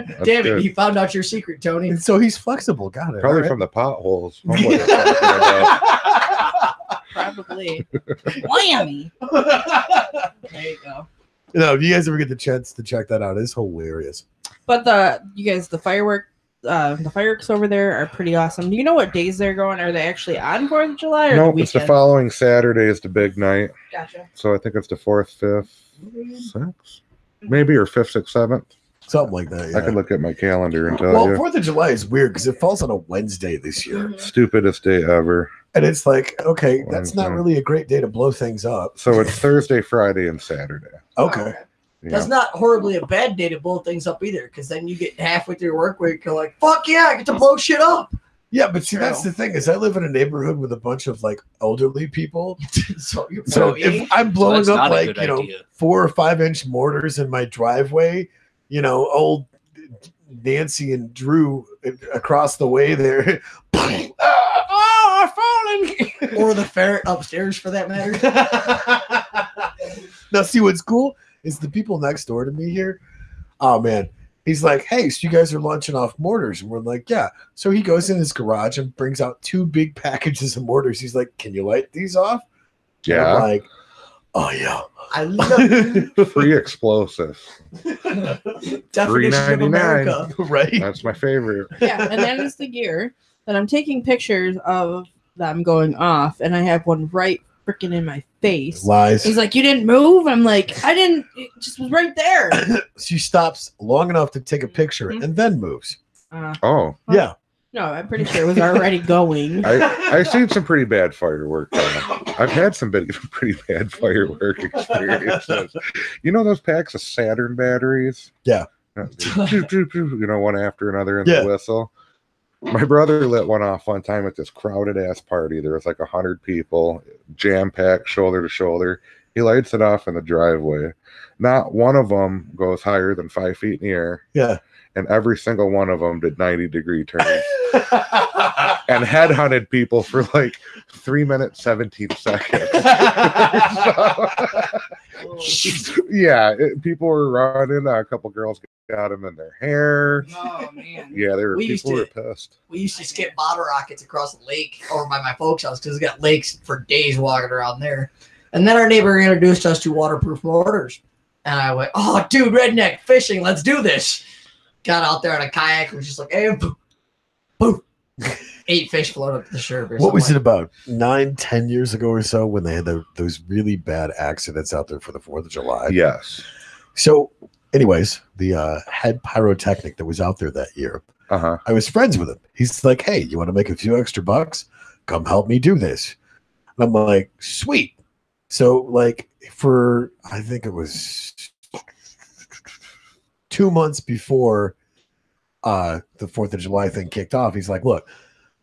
that's Damn it, good. he found out your secret, Tony. And so he's flexible. Got it. Probably All right. from the potholes. Homeboy was talking about. Probably. Whammy. There you go. No, if you guys ever get the chance to check that out, it's hilarious. But the fireworks over there are pretty awesome. Do you know what days they're going? Are they actually on 4th of July or Nope, the it's the weekend? following Saturday is the big night. Gotcha. So I think it's the 4th, 5th, 6th, maybe, or 5th, 6th, 7th. Something like that. Yeah. I can look at my calendar and tell Well, you. 4th of July is weird because it falls on a Wednesday this year. Mhm. Stupidest day ever. And it's like, okay, that's not Wednesday. really a great day to blow things up. So it's Thursday, Friday, and Saturday. Okay. You That's know? not horribly a bad day to blow things up either, because then you get halfway through your work week, you're like, fuck yeah, I get to blow shit up. Yeah, but see, True. that's the thing is I live in a neighborhood with a bunch of like elderly people. So you're So blowy. if I'm blowing that's up not a like, good idea. 4 or 5 inch mortars in my driveway, old Nancy and Drew across the way there. I'm falling. Or the ferret upstairs for that matter. Now, see what's cool is the people next door to me here. Oh man, he's like, "Hey, so you guys are launching off mortars?" And we're like, "Yeah." So he goes in his garage and brings out 2 big packages of mortars. He's like, "Can you light these off?" And I'm Yeah. like, Oh yeah. I love Free explosives. definitions of America. Right. That's my favorite. Yeah, and that is the gear that I'm taking pictures of them going off, and I have one right freaking in my face. Lies. He's like, "You didn't move." I'm like, "I didn't. It just was right there." She stops long enough to take a picture Mhm. and then moves. Oh, Yeah. No, I'm pretty sure it was already going. I've seen some pretty bad firework. I've had some pretty bad firework experiences. You know those packs of Saturn batteries? Yeah. You know, one after another in Yeah. the whistle. My brother lit one off one time at this crowded ass party. There was like 100 people, jam packed, shoulder to shoulder. He lights it off in the driveway. Not one of them goes higher than 5 feet in the air. Yeah. And every single one of them did 90-degree turns and headhunted people for like 3 minutes, 17 seconds. Yeah, people were running. A couple girls got them in their hair. Oh man. Yeah, We used people were to- pissed. We used to skip bottle rockets across the lake over by my folks' house because we got lakes for days walking around there. And then our neighbor introduced us to waterproof mortars. And I went, "Oh, dude, redneck fishing, let's do this." Got out there on a kayak and was just like, "Hey, poof, poof." 8 fish floated up the surface. What was it about 9-10 years ago or so when they had those really bad accidents out there for the 4th of July? Yes. So, anyways, the head pyrotechnic that was out there that year, Uh-huh. I was friends with him. He's like, "Hey, you want to make a few extra bucks? Come help me do this." And I'm like, "Sweet." So, like, for I think it was 2 months before the 4th of July thing kicked off, he's like, "Look,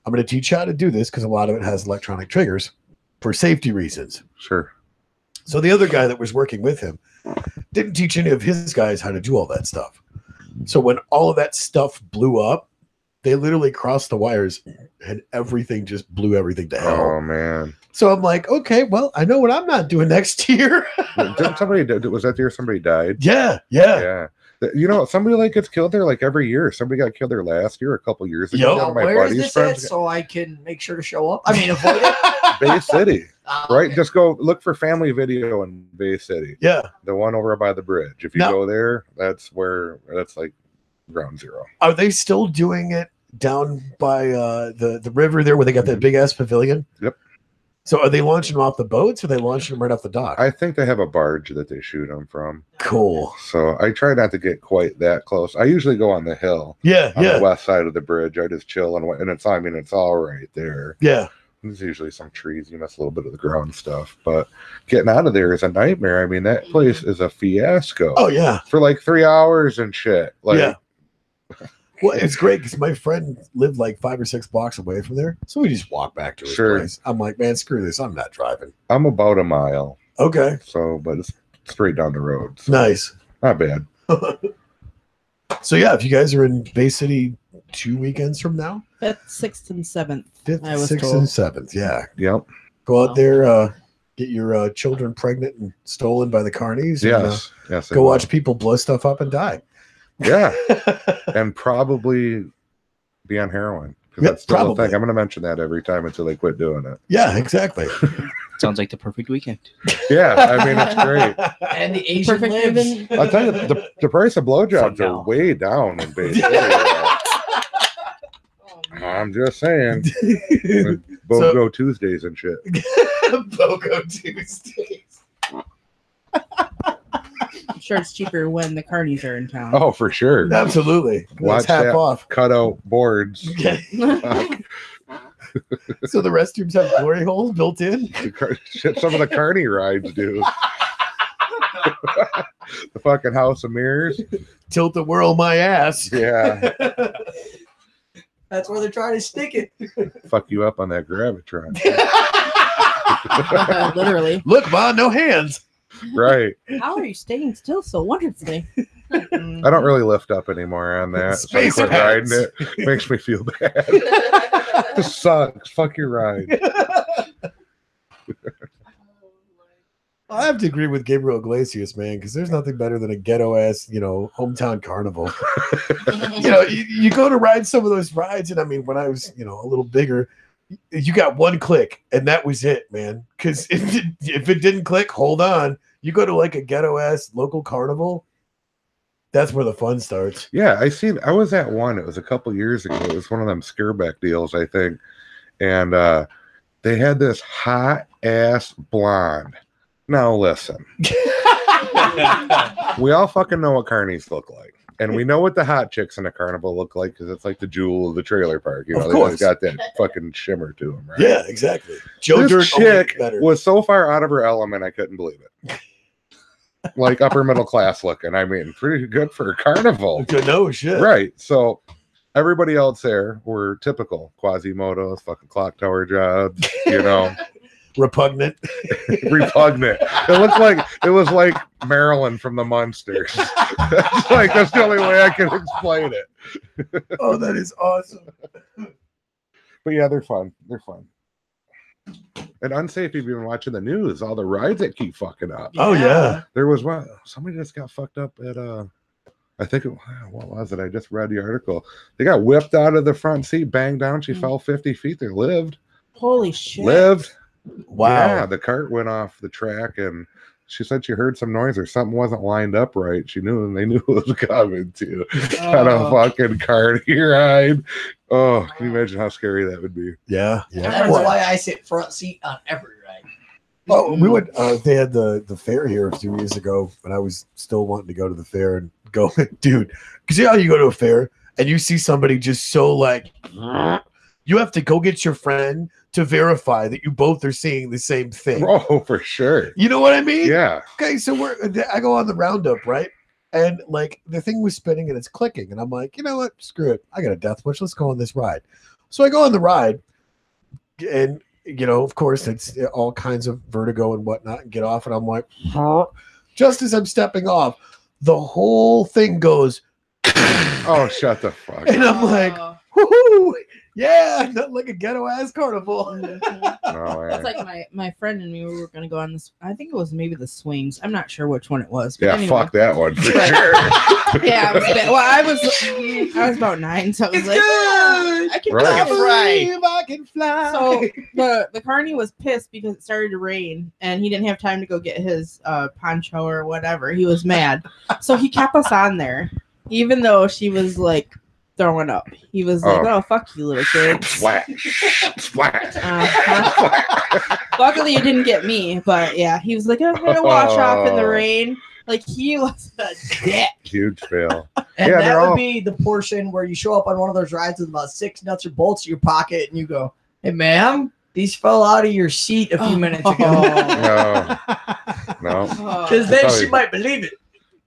I'm going to teach you how to do this because a lot of it has electronic triggers for safety reasons." Sure. So the other guy that was working with him didn't teach any of his guys how to do all that stuff. So when all of that stuff blew up, they literally crossed the wires and everything just blew everything to hell. Oh man. So I'm like, okay, well, I know what I'm not doing next year. Didn't somebody? Was that the year somebody died? Yeah. Yeah. You know, somebody like gets killed there like every year. Somebody got killed there last year, a couple years ago. Yup. Now, One of my where is buddies' this at friends, so I can make sure to show up? I mean, avoid it. Bay City, right? Okay. Just go look for family video in Bay City. Yeah. The one over by the bridge. If you Now- go there, that's like ground zero. Are they still doing it down by the river there where they got that big ass pavilion? Yep. So are they launching them off the boats or are they launching them right off the dock? I think they have a barge that they shoot them from. Cool. So I try not to get quite that close. I usually go on the hill Yeah. on Yeah. the west side of the bridge. I just chill and it's all right there. Yeah. There's usually some trees. You miss a little bit of the ground stuff, but getting out of there is a nightmare. I mean, that place is a fiasco. Oh, yeah. For like 3 hours and shit. Like, Yeah. Well, it's great because my friend lived like 5 or 6 blocks away from there. So we just walk back to his Sure. place. I'm like, man, screw this. I'm not driving. I'm about a mile. Okay. So, but it's straight down the road. So Nice. not bad. So, yeah, if you guys are in Bay City 2 weekends from now, 5th, 6th, and 7th. 5th, I was 6th, told. and 7th. Yeah. Yep. Go out there, get your children pregnant and stolen by the carnies. And, Yes. Yes. I go will. watch people blow stuff up and die. Yeah. And probably be on heroin. Because Yeah, that's still a probably. thing. I'm going to mention that every time until they quit doing it. Yeah, exactly. Sounds like the perfect weekend. Yeah. I mean, it's great. And the Asian Perfect lives. even. I'll tell you, the price of blowjobs For now. are way down in Bay City. I'm just saying. BOGO Tuesdays and shit. BOGO Tuesdays. I'm sure it's cheaper when the carnies are in town. Oh, for sure. Absolutely. Watch That's half that. off. Cut out boards. Okay. Fuck. So the restrooms have glory holes built in? Shit, some of the carny rides do. The fucking House of Mirrors. Tilt the world my ass. Yeah. That's where they're trying to stick it. Fuck you up on that Gravitron. Literally. Look, Ma, no hands. Right. How are you staying still so wonderfully? I don't really lift up anymore on that. So I Space quit pants. riding it. Makes me feel bad. This sucks. Fuck your ride. I have to agree with Gabriel Iglesias, man, because there's nothing better than a ghetto ass, hometown carnival. You go to ride some of those rides, and I mean, when I was, a little bigger, you got one click, and that was it, man. Because if it didn't click, hold on. You go to like a ghetto ass local carnival. That's where the fun starts. Yeah, I was at one. It was a couple years ago. It was one of them scareback deals, I think. And they had this hot ass blonde. Now listen. We all fucking know what carnies look like. And we know what the hot chicks in a carnival look like because it's like the jewel of the trailer park. You know, they always got that fucking shimmer to them, right? Yeah, exactly. Joe This Dirt chick better. was so far out of her element, I couldn't believe it. Like upper middle class looking. I mean, pretty good for a carnival. No shit. Right. So everybody else there were typical Quasimodos, fucking clock tower jobs, you know. Repugnant. Repugnant. It was like Marilyn from the Munsters. That's the only way I can explain it. Oh, that is awesome. But yeah, they're fun. They're fun. And unsafe if you've been watching the news, all the rides that keep fucking up. Oh yeah. There was one, somebody just got fucked up at I think what was it? I just read the article. They got whipped out of the front seat, banged down, she fell 50 feet. They lived. Holy shit. Lived. Wow. Yeah, the cart went off the track and she said she heard some noise or something wasn't lined up right. She knew and they knew it was coming too. On a fucking carty ride. Oh, can you imagine how scary that would be? Yeah. That's why I sit front seat on every ride. Oh, we went. They had the fair here a few years ago, and I was still wanting to go to the fair and go, dude. Because you know how you go to a fair and you see somebody just so like, you have to go get your friend to verify that you both are seeing the same thing. Oh, for sure. You know what I mean? Yeah. Okay, so I go on the roundup, right? And like the thing was spinning and it's clicking, and I'm like, you know what? Screw it. I got a death wish. Let's go on this ride. So I go on the ride, and you know, of course, it's all kinds of vertigo and whatnot, and get off, and I'm like, huh? Just as I'm stepping off, the whole thing goes. Oh, shut the fuck And up. I'm like, whoo, yeah, not like a ghetto ass carnival. No way. That's like my friend and me. We were gonna go on this. I think it was maybe the swings. I'm not sure which one it was. But Yeah, anyway. fuck that one for Right. sure. Yeah, it was bad. Well, I was about 9, so I was It's like, good. I can Right. I fly. believe I can fly. So the carny was pissed because it started to rain and he didn't have time to go get his poncho or whatever. He was mad, so he kept us on there, even though she was like throwing up. He was like, "Oh, fuck you, little kids." Splat. Splat. Luckily, it didn't get me, but yeah, he was like, "I'm gonna wash off in the rain." Like he was a dick. Huge fail. And Yeah, that they're would all- be the portion where you show up on one of those rides with about 6 nuts or bolts in your pocket and you go, "Hey, ma'am, these fell out of your seat a few minutes ago." No. No. Because then That's she how might believe it.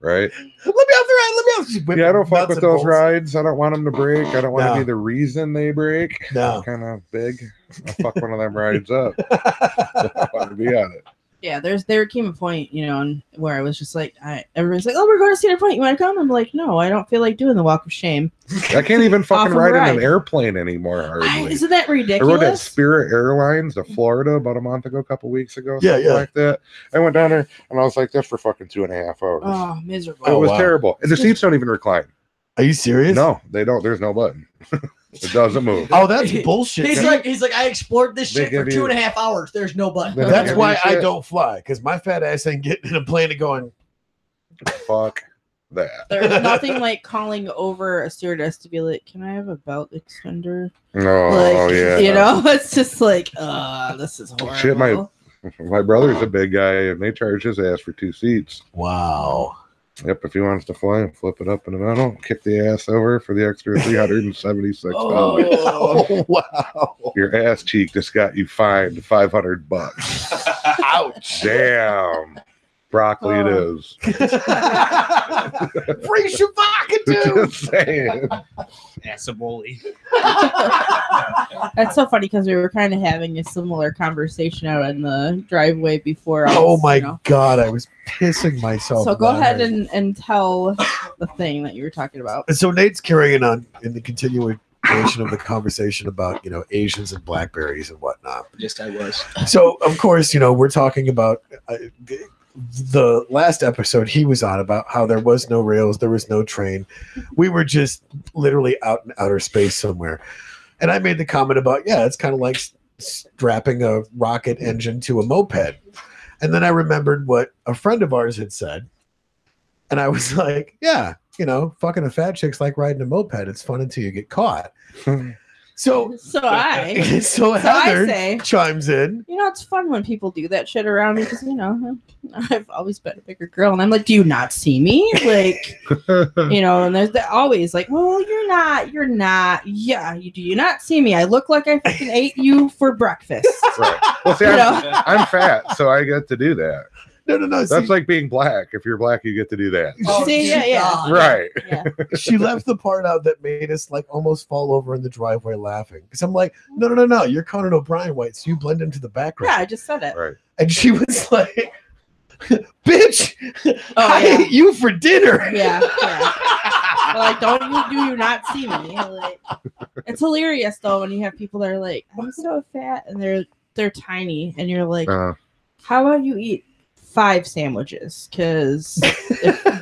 Right? Let me off the ride. Let me off. Just whip Yeah, I don't fuck nuts with and those bolts. rides. I don't want them to break. I don't want No. to be the reason they break. No. Kind of big. I'll fuck one of them rides up. I want to be on it. Yeah, there came a point, you know, and where I was just like, everybody's like, "Oh, we're going to Cedar Point. You want to come?" I'm like, "No, I don't feel like doing the walk of shame." I can't even fucking Off of ride in ride. an airplane anymore. Hardly. Isn't that I rode at ridiculous? Spirit Airlines to Florida about a month ago, a couple weeks ago, Yeah, something yeah. like that. I went down there and I was like, "That's for fucking 2.5 hours." Oh, miserable. It was wow. terrible. And the seats don't even recline. Are you serious? No, they don't. There's no button. It doesn't move. Oh, that's bullshit. He's See, like, I explored this They shit for give you- 2.5 hours. There's no button. They that's give why you I shit. don't fly, because my fat ass ain't getting in a plane and going. Fuck that. There's nothing like calling over a stewardess to be like, "Can I have a belt extender?" No, Like, oh yeah. you know, it's just like, this is horrible. Shit, my brother's a big guy, and they charge his ass for 2 seats. Wow. Yep, if he wants to fly, flip it up in the middle, kick the ass over for the extra $376. Oh. Wow. Your ass cheek just got you fined $500. Ouch. Damn. Broccoli it Oh. is. Free Shavaka, Just saying. Assaboli. That's so funny because we were kind of having a similar conversation out in the driveway before. Oh my you know. God, I was pissing myself. So go ahead laughing. and tell the thing that you were talking about. So Nate's carrying on in the continuation of the conversation about, you know, Asians and blackberries and whatnot. Just I was. So of course, you know, we're talking about the last episode he was on about how there was no rails, there was no train. We were just literally out in outer space somewhere. And I made the comment about, yeah, it's kind of like strapping a rocket engine to a moped. And then I remembered what a friend of ours had said. And I was like, yeah, fucking a fat chick's like riding a moped. It's fun until you get caught. So Heather say, chimes in. It's fun when people do that shit around me because, I've always been a bigger girl. And I'm like, do you not see me? Like, and there's always like, well, you're not. Yeah, do you not see me? I look like I fucking ate you for breakfast. Right. Well, see, I'm fat, so I get to do that. No. That's like being black. If you're black, you get to do that. Oh, see, yeah. Right. Yeah. She left the part out that made us like almost fall over in the driveway laughing. Because I'm like, no. You're Conan O'Brien white, so you blend into the background. Yeah, I just said it. Right. And she was like, bitch, I yeah. ate you for dinner. Yeah. Like, do you not see me? Like, it's hilarious though when you have people that are like, I'm so fat, and they're tiny, and you're like, how about you eat 5 sandwiches? Because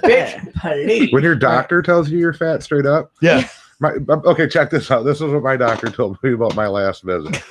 bitch, please. When your doctor tells you you're fat straight up, Yeah. Okay, check this out. This is what my doctor told me about my last visit.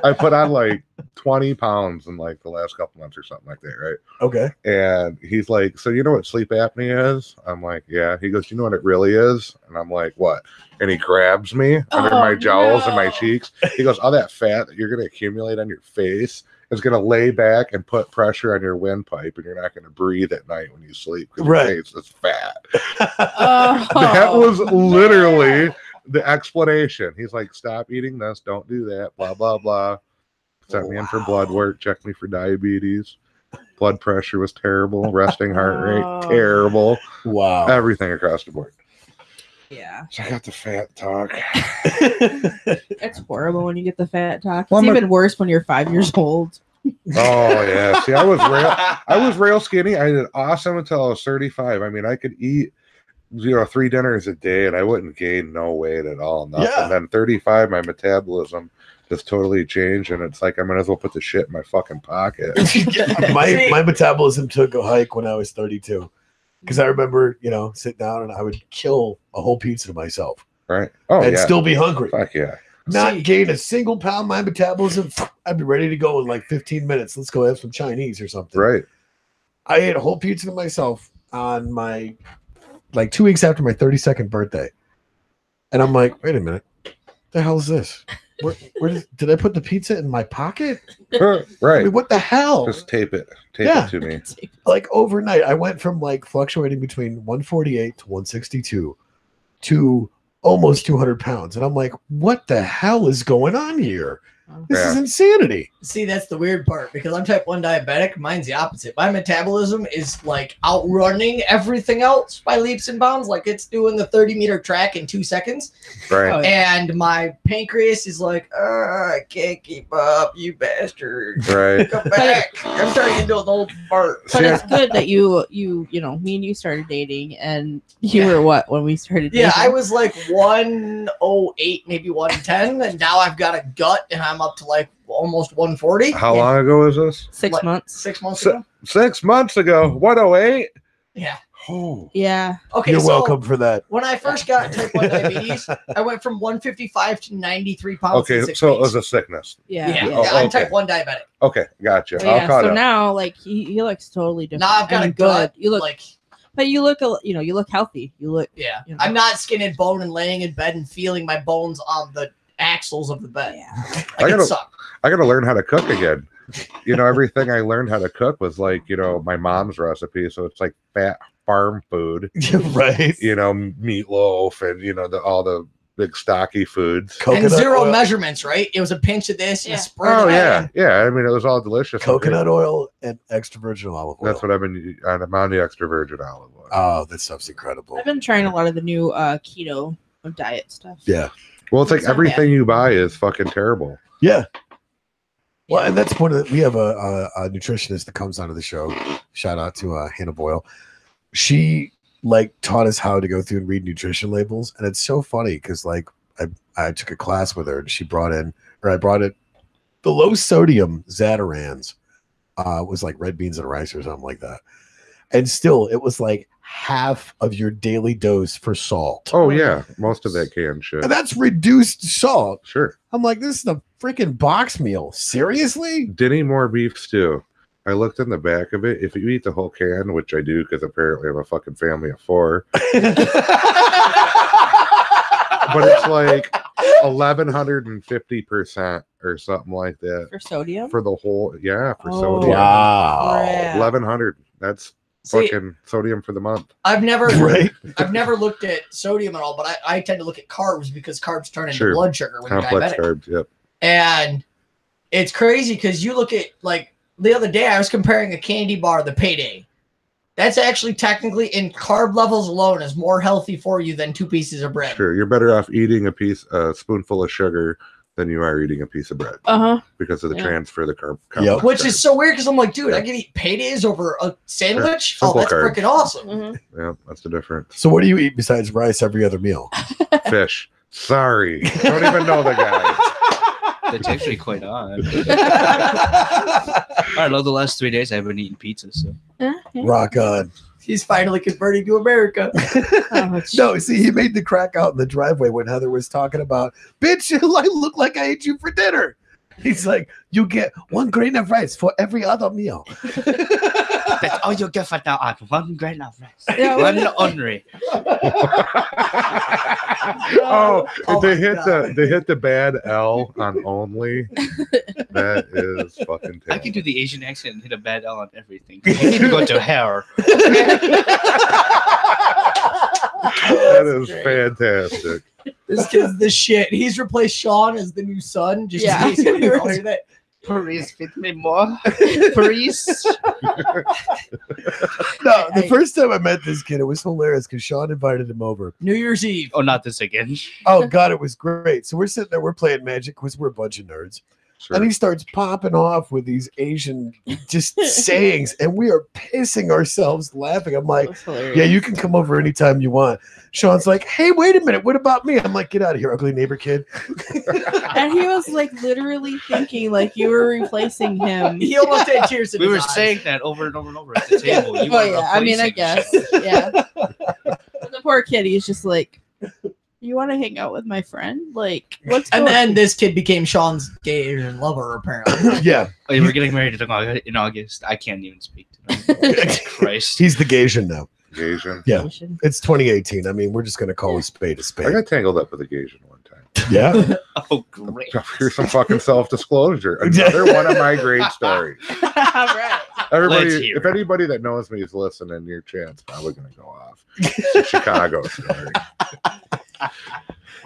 I put on like 20 pounds in like the last couple months or something like that, right? Okay. And he's like, so you know what sleep apnea is? I'm like, yeah. He goes, you know what it really is? And I'm like, what? And he grabs me under my jowls and my cheeks. He goes, all that fat that you're going to accumulate on your face is going to lay back and put pressure on your windpipe, and you're not going to breathe at night when you sleep because your face is fat. That was literally the explanation. He's like, stop eating this, don't do that, blah blah blah. Sent me in for blood work, checked me for diabetes. Blood pressure was terrible, resting heart rate terrible. Wow. Everything across the board. Yeah. So I got the fat talk. It's horrible when you get the fat talk. Well, it's even worse when you're 5 years old. Oh yeah. See, I was real skinny. I did awesome until I was 35. I mean, I could eat 3 dinners a day and I wouldn't gain no weight at all. Nothing. Yeah. And then 35, my metabolism just totally changed, and it's like I might as well put the shit in my fucking pocket. my metabolism took a hike when I was 32. Because I remember, sit down and I would kill a whole pizza to myself. Right. Oh, and yeah. still be hungry. Fuck yeah. Not gain a single pound. My metabolism, I'd be ready to go in like 15 minutes. Let's go have some Chinese or something. Right. I ate a whole pizza to myself on my, 2 weeks after my 32nd birthday. And I'm like, wait a minute. The hell is this? Where did I put the pizza in my pocket? Right. I mean, what the hell? Just tape it to me. Like overnight, I went from fluctuating between 148 to 162 to almost 200 pounds. And I'm like, what the hell is going on here? This is insanity. See, that's the weird part because I'm type 1 diabetic. Mine's the opposite. My metabolism is outrunning everything else by leaps and bounds. Like it's doing the 30-meter track in 2 seconds. Right. Oh, yeah. And my pancreas is like, I can't keep up, you bastard. Right. Come back. I'm turning into an old fart. But it's good that you me and you started dating, and you were what when we started dating? Yeah, I was like 108, maybe 110, and now I've got a gut, and I'm up to almost 140. How long ago was this? 6 months. 6 months ago. 6 months ago. 108? Yeah. Oh. Yeah. Okay. You're so welcome for that. when I first got type 1 diabetes, I went from 155 to 93 pounds. Okay, in so 6 it weeks. was a sickness. Yeah. Oh, I'm okay. type 1 diabetic. Okay, gotcha. But yeah, I'll caught so up. now he looks totally different. Now I've got a and gut. You look like, but you look you look healthy. You look yeah. you know. I'm not skin and bone and laying in bed and feeling my bones on the axles of the bed. Yeah. I gotta learn how to cook again. Everything I learned how to cook was my mom's recipe. So it's like fat farm food, Right. Meatloaf and all the big stocky foods. And zero oil, measurements, right? It was a pinch of this and Yeah. a spread Oh of that. yeah. I mean, it was all delicious. coconut oil and extra virgin olive oil. That's what I'm on the extra virgin olive oil. Oh, that stuff's incredible. I've been trying a lot of the new keto diet stuff. Yeah. Well, it's like It's not everything you buy is fucking terrible. Yeah. Well, and that's one of the, we have a nutritionist that comes onto the show. Shout out to Hannah Boyle. She taught us how to go through and read nutrition labels, and it's so funny because I took a class with her, and I brought it. The low sodium Zatarans was like red beans and rice or something like that, and still it was half of your daily dose for salt. Oh yeah, most of that canned shit. And that's reduced salt. Sure. I'm like, this is a freaking box meal. Seriously? Dinny more beef stew. I looked in the back of it. If you eat the whole can, which I do because apparently I'm a fucking family of 4, but it's like 1150% or something like that For sodium? for the whole. Yeah, for Oh, sodium. Wow. crap. 1100. That's See, fucking sodium for the month. I've never Right? I've never looked at sodium at all, but I tend to look at carbs because carbs turn into Sure. blood sugar when you're Complex diabetic. carbs. Yep. And it's crazy because you look at, like, the other day I was comparing a candy bar, the Payday. That's actually technically in carb levels alone is more healthy for you than 2 pieces of bread. Sure. You're better off eating a spoonful of sugar than you are eating a piece of bread Uh-huh. because of the Yeah. transfer of the carb. Yep. complex Which carbs. is so weird because I'm like, dude, I can eat Paydays over a sandwich? Simple Oh, that's carbs. freaking awesome. Mhm. Yeah, that's the difference. So what do you eat besides rice every other meal? Fish. Sorry. Don't even know the guy. That's actually quite odd. I know the last 3 days I haven't eaten pizza, so Rock on. He's finally converting to America. Oh, No, see, he made the crack out in the driveway when Heather was talking about, bitch, I look like I ate you for dinner. He's like, you get 1 grain of rice for every other meal. that's all you get for now. 1 grain of rice. Yeah, 1 only. Oh, Oh they my hit God. they hit the bad L on only. That is fucking I can terrible. do the Asian accent and hit a bad L on everything. You need to go to hell. That is fantastic. This kid's the shit. He's replaced Sean as the new son. Just Yeah. in case anyone calls you that. Please feed me more. Please. No, the first time I met this kid, it was hilarious because Sean invited him over. New Year's Eve. Oh, not this again. Oh, God, it was great. So we're sitting there, we're playing Magic because we're a bunch of nerds. Sure. And he starts popping off with these Asian just sayings, and we are pissing ourselves laughing. I'm like, That's hilarious. yeah, you can come over anytime you want. Sean's like, hey, wait a minute. What about me? I'm like, get out of here, ugly neighbor kid. And he was like literally thinking like you were replacing him. He almost had tears in We his were eyes. saying that over and over and over at the table. You Well, were yeah, I mean, I replacing guess. Yeah. But the poor kid, he's just like, you want to hang out with my friend? Like, what's And going then this kid became Sean's gay Asian lover, apparently. Yeah, Oh, we're getting married in August. I can't even speak to them. Jesus Christ. he's the Gaysian now. Asian. Yeah. It's 2018. I mean, we're just going to call a spade a I spade. got tangled up with a Asian one time. Yeah. Oh, great. Here's some fucking self-disclosure. Another one of my great stories. right. Everybody, Let's hear if it. anybody that knows me is listening, your chat's probably going to go off. It's a Chicago story.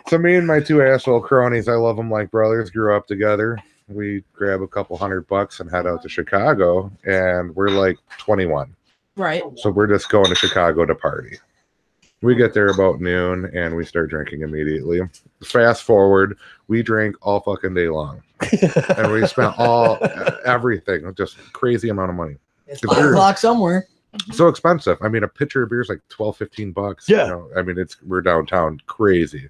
So me and my 2 asshole cronies, I love them like brothers, grew up together. We grab a couple $100 and head out to Chicago, and we're like 21. Right. So we're just going to Chicago to party. We get there about noon, and we start drinking immediately. Fast forward, we drank all fucking day long. And we spent everything, just crazy amount of money. It's The 5 beer- o'clock somewhere. So expensive. I mean, a pitcher of beer is like $12-15. Yeah. You know? I mean, we're downtown, crazy.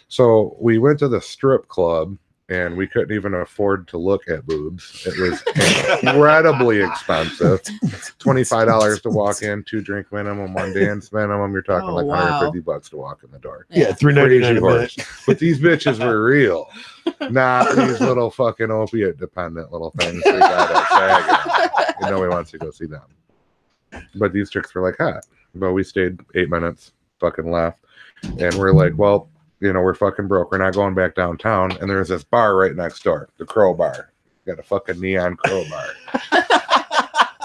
So we went to the strip club, and we couldn't even afford to look at boobs. It was incredibly expensive. $25 to walk in, 2 drink minimum, 1 dance minimum. You're talking Oh, like wow. $150 to walk in the door. Yeah, Crazy $3.99 a minute. horse. But these bitches were real, not these little fucking opiate dependent little things we got at Sagan. You know, he wants to go see them. But these chicks were like hot. But we stayed 8 minutes, fucking left. And we're like, well, you know, we're fucking broke. We're not going back downtown. And there's this bar right next door, the Crow Bar. Got a fucking neon Crow Bar.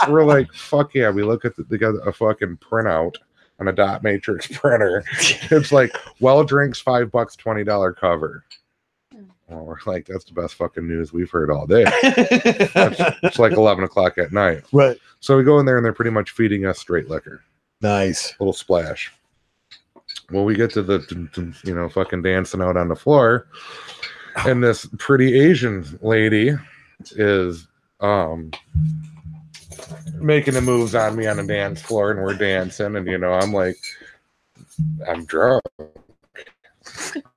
We're like, fuck yeah. We look at they got a fucking printout on a dot matrix printer. It's like, well, drinks $5, $20 cover. Well, we're like, that's the best fucking news we've heard all day. It's like 11 o'clock at night. Right. So we go in there and they're pretty much feeding us straight liquor. Nice. Little splash. Well, we get to the, you know, fucking dancing out on the floor. And this pretty Asian lady is making the moves on me on the dance floor, and we're dancing. And, you know, I'm like, I'm drunk.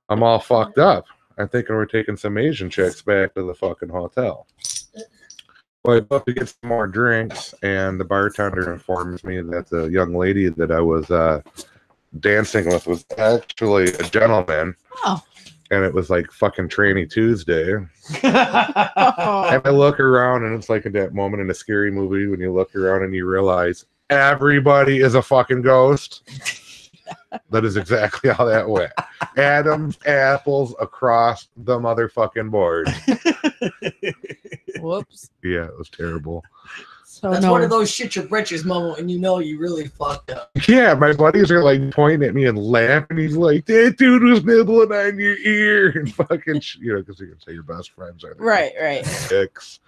I'm all fucked up. I'm thinking we're taking some Asian chicks back to the fucking hotel. Well, I go up to get some more drinks, and the bartender informs me that the young lady that I was dancing with was actually a gentleman. Oh. And it was like fucking Tranny Tuesday. And Oh. I look around, and it's like at that moment in a scary movie when you look around and you realize everybody is a fucking ghost. That is exactly how that went. Adam's apples across the motherfucking board. Whoops. Yeah, it was terrible. So That's no. one of those shit your britches moment when you know you really fucked up. Yeah, my buddies are like pointing at me and laughing. He's like, "That dude was nibbling on your ear," and fucking, because you can say your best friends are Right. dicks.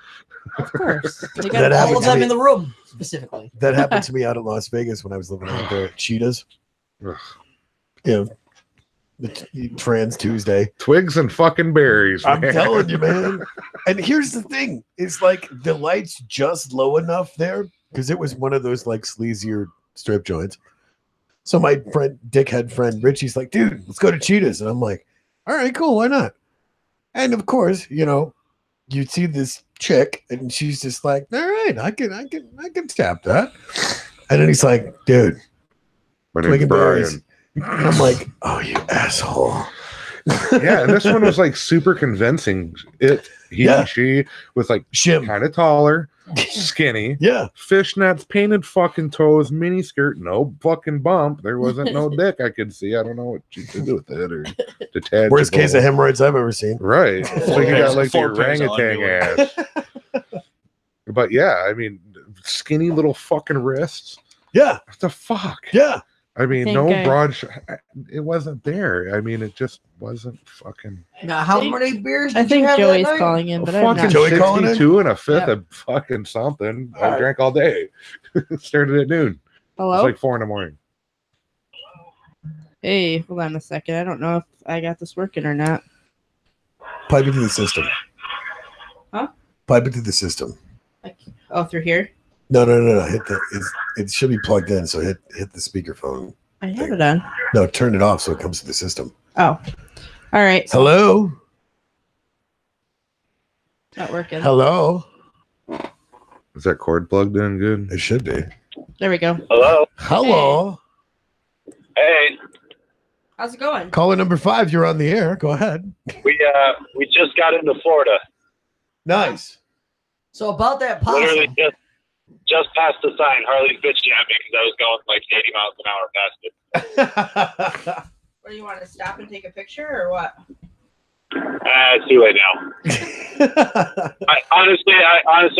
Of course. They That got All happened of to them me. in the room, specifically. That happened to me out in Las Vegas when I was living out there at Cheetahs. Ugh. You know, the Trans Tuesday. Twigs and fucking berries. I'm man. telling you, man. And here's the thing: it's like the lights just low enough there because it was one of those like sleazier strip joints. So my friend, dickhead friend Richie's like, "Dude, let's go to Cheetahs," and I'm like, "All right, cool, why not?" And of course, you see this chick, and she's just like, "All right, I can tap that." And then he's like, "Dude, My twig name's and berries." Brian. And I'm like, "Oh, you asshole." Yeah, and this one was like super convincing. She was like Shim. kind of taller, skinny, Yeah. fishnets, painted fucking toes, mini skirt, no fucking bump. There wasn't no dick I could see. I don't know what she could do with it or detachable. Worst case of hemorrhoids I've ever seen. Right. So you got like the Four pairs of orangutan underwear. ass. But yeah, I mean, skinny little fucking wrists. Yeah. What the fuck? Yeah. I mean, think no I- broad. It wasn't there. I mean, it just wasn't fucking. Now, how many beers I did you think have Joey's that night? calling in, but I'm Fucking not. Joey calling in? 62 and a fifth Yeah. of fucking something. All I right. drank all day. Started at noon. Hello? It's like 4 in the morning. Hey, hold on a second. I don't know if I got this working or not. Pipe into the system. Huh? Pipe into the system. Oh, through here? No. Hit the. It should be plugged in. So hit the speakerphone. I have it on. No, turn it off so it comes to the system. Oh. All right. So Hello. it's not working. Hello. Is that cord plugged in good? It should be. There we go. Hello. Hello. Hey, How's it going? Caller number 5. You're on the air. Go ahead. we just got into Florida. Nice. So about that Literally possum. just past the sign. Harley's bitching at me because I was going like 80 miles an hour past it. What do you want to stop and take a picture or what? It's too late now. I honestly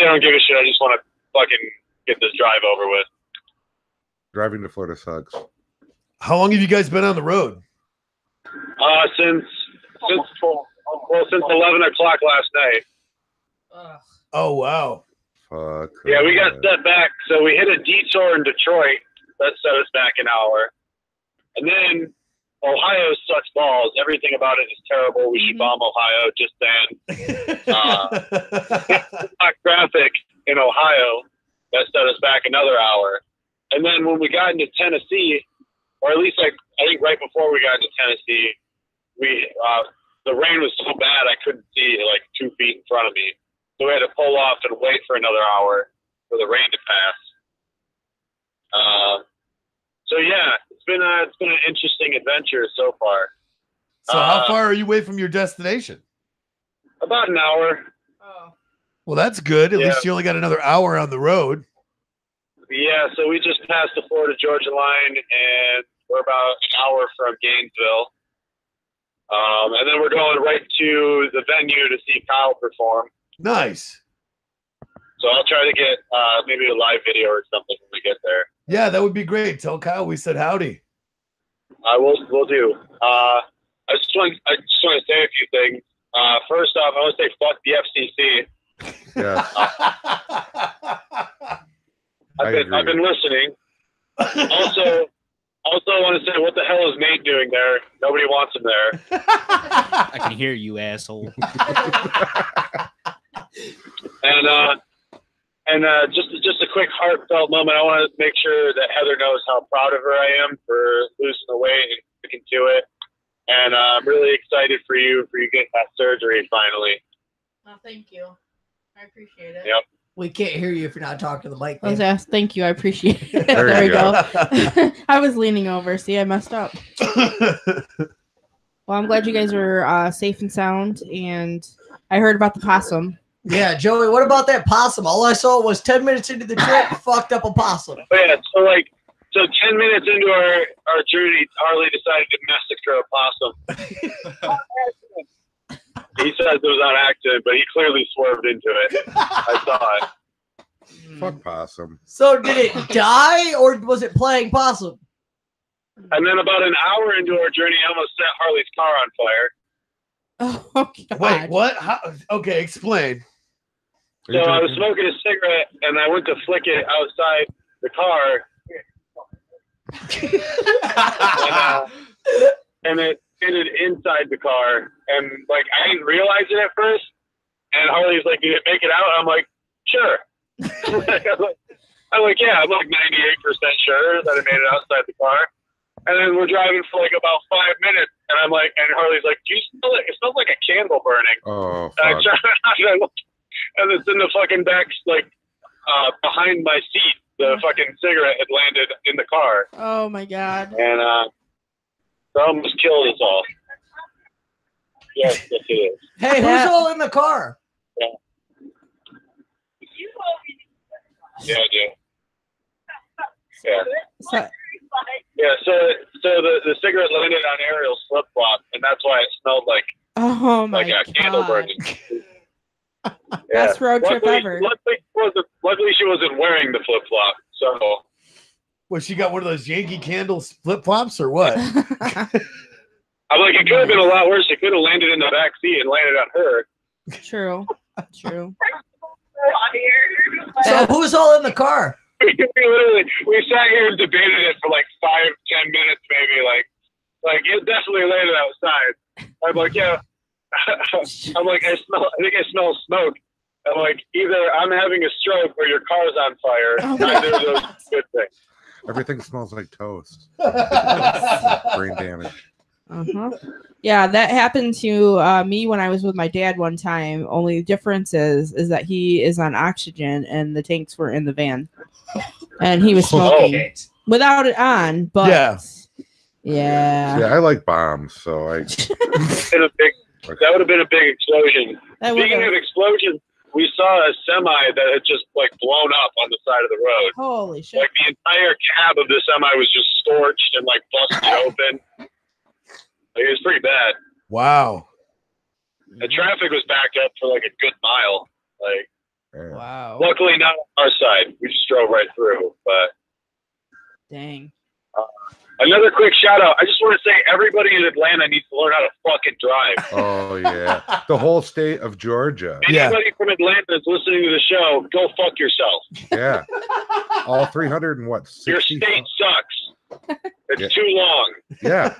don't give a shit. I just want to fucking get this drive over with. Driving to Florida sucks. How long have you guys been on the road? Since 11 o'clock last night. Ugh. Oh wow. Fuck. Yeah, we got that. set back. So we hit a detour in Detroit. That set us back an hour. And then Ohio sucks balls. Everything about it is terrible. We should bomb Ohio just then. Traffic in Ohio. That set us back another hour. And then when we got into Tennessee, or at least like I think right before we got into Tennessee, we the rain was so bad I couldn't see like 2 feet in front of me. So we had to pull off and wait for another hour for the rain to pass. So yeah, it's been an interesting adventure so far. So how far are you away from your destination? About an hour. Oh. Well, that's good. At Yeah. least you only got another hour on the road. Yeah, so we just passed the Florida-Georgia line, and we're about an hour from Gainesville. And then we're going right to the venue to see Kyle perform. Nice. So I'll try to get maybe a live video or something when we get there. Yeah, that would be great. Tell Kyle we said howdy. We'll do. I just want to say a few things. First off, I want to say fuck the FCC. Yeah. I've been listening. Also, I want to say, what the hell is Nate doing there? Nobody wants him there. I can hear you, asshole. And just a quick heartfelt moment. I want to make sure that Heather knows how proud of her I am for losing the weight and sticking to it. And I'm really excited for you getting that surgery finally. Oh, thank you. I appreciate it. Yep. We can't hear you if you're not talking to the mic. Let's babe. ask. Thank you. I appreciate it. There There, you we go. I was leaning over. See, I messed up. Well, I'm glad you guys are safe and sound. And I heard about the possum. Yeah, Joey, what about that possum? All I saw was 10 minutes into the trip, fucked up a possum. But yeah, so 10 minutes into our journey, Harley decided to massacre a possum. He says it was on accident, but he clearly swerved into it. I saw it. Fuck possum. So did it die or was it playing possum? And then about an hour into our journey, I almost set Harley's car on fire. Oh, God. Wait, what? How? Okay, explain. So I was smoking a cigarette, and I went to flick it outside the car. And it fitted inside the car. And, like, I didn't realize it at first. And Harley's like, did it make it out? I'm like, sure. I'm like, yeah, I'm like 98% sure that it made it outside the car. And then we're driving for like about 5 minutes, and I'm like, and Harley's like, do you smell it? It smells like a candle burning. Oh, And I fuck. turned around and I looked, and it's in the fucking back, like, behind my seat. The fucking cigarette had landed in the car, Oh, my God. and it almost killed us all. Yes, it is. Hey, Yeah. who's all in the car? Yeah, I do. Yeah. So, Yeah, so the cigarette landed on Ariel's flip flop, and that's why it smelled like oh, my a candle God. burning. Best road trip luckily, ever. Luckily, she wasn't wearing the flip flop, so Well, she got one of those Yankee Candle flip flops or what? I'm like, it could have been a lot worse. It could have landed in the back seat and landed on her. True. True. So who's all in the car? We sat here and debated it for like 5-10 minutes, maybe. Like it definitely landed outside. I'm like, yeah. I'm like, I think I smell smoke. I'm like, either I'm having a stroke or your car's on fire. Oh, Neither of those are good things. Everything smells like toast. Brain damage. Uh-huh. Yeah, that happened to me when I was with my dad one time. Only the difference is that he is on oxygen and the tanks were in the van. And he was smoking without it on, but Yeah. yeah. Yeah, I like bombs, so I. That would have been a big explosion. That Speaking would've- of explosions, we saw a semi that had just like blown up on the side of the road. Holy shit. Like the entire cab of the semi was just scorched and like busted open. Like, it was pretty bad. Wow. The traffic was backed up for like a good mile. Like, Yeah. Wow. luckily not on our side. We just drove right through. But Dang. another quick shout out. I just want to say everybody in Atlanta needs to learn how to fucking drive. Oh yeah, the whole state of Georgia. Yeah. Anybody from Atlanta that's listening to the show, go fuck yourself. Yeah, all 300 and what? 60? Your state sucks. It's Yeah. too long. Yeah,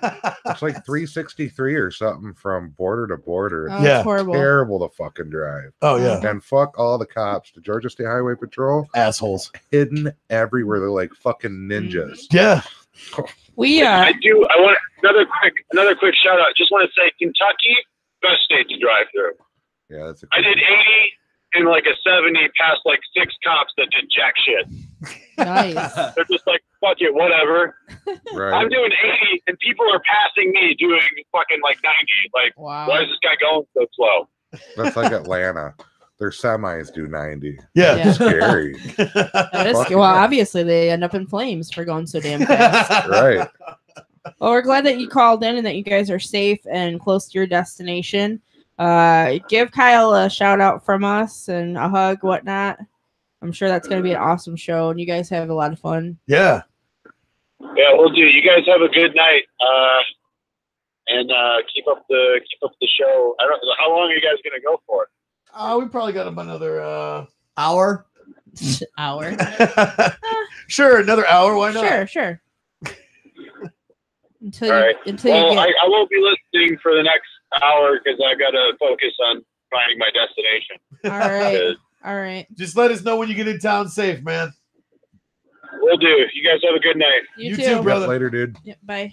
it's like 363 or something from border to border. Oh, It's Yeah. that's horrible. terrible to fucking drive. Oh yeah. And fuck all the cops. The Georgia State Highway Patrol Assholes. hidden everywhere. They're like fucking ninjas. Yeah. We I want another quick shout out. Just want to say Kentucky, best state to drive through. Yeah, that's a I did 80 in like a 70 past like 6 cops that did jack shit. nice. They're just like, fuck it, whatever. right. I'm doing 80 and people are passing me doing fucking like 90. Like, Wow. why is this guy going so slow? That's like Atlanta. Their semis do 90. Yeah. Yeah. Scary. That is, Fuck well, yeah. obviously they end up in flames for going so damn fast. Right. Well, we're glad that you called in and that you guys are safe and close to your destination. Give Kyle a shout out from us and a hug, whatnot. I'm sure that's going to be an awesome show, and you guys have a lot of fun. Yeah. Yeah, we'll do. You guys have a good night. And keep up the show. I don't know how long are you guys gonna go for? We probably got him another Hour? Hour. Sure, another hour. Why not? Sure. Until All right. you Well, get. I won't be listening for the next hour because I gotta focus on finding my destination. All right. Just let us know when you get in town safe, man. Will do. You guys have a good night. You You too. too, brother. Later, dude. Yep, bye.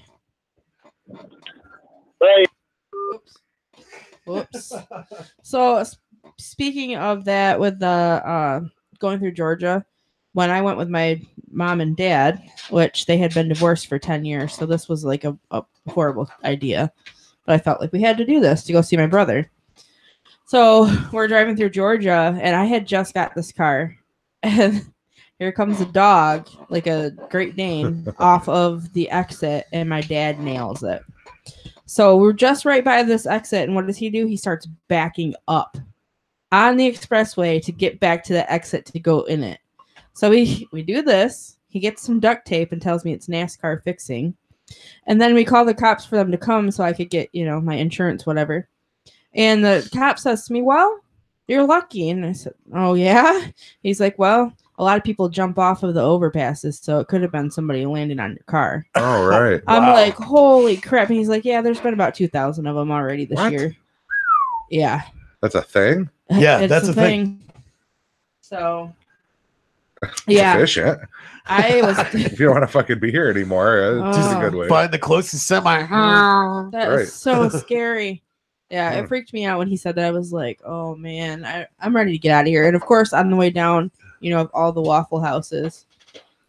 Bye. Whoops. So speaking of that, with the going through Georgia when I went with my mom and dad, which they had been divorced for 10 years. So this was like a horrible idea. But I felt like we had to do this to go see my brother. So we're driving through Georgia, and I had just got this car. And here comes a dog, like a Great Dane, off of the exit, and my dad nails it. So we're just right by this exit, and what does he do? He starts backing up on the expressway to get back to the exit to go in it. So we do this. He gets some duct tape and tells me it's NASCAR fixing. And then we call the cops for them to come so I could get, my insurance, whatever. And the cop says to me, well, you're lucky. And I said, oh, yeah? He's like, well, a lot of people jump off of the overpasses, so it could have been somebody landing on your car. Oh, right. I'm like, holy crap. And he's like, yeah, there's been about 2,000 of them already this year. Yeah. That's a thing? Yeah, It's that's a thing. So, It's yeah. efficient. I was. If you don't want to fucking be here anymore, it's just a good way. Find the closest semi. That Right. is so scary. Yeah, Yeah. it freaked me out when he said that. I was like, oh man, I'm ready to get out of here. And of course, on the way down, of all the Waffle Houses,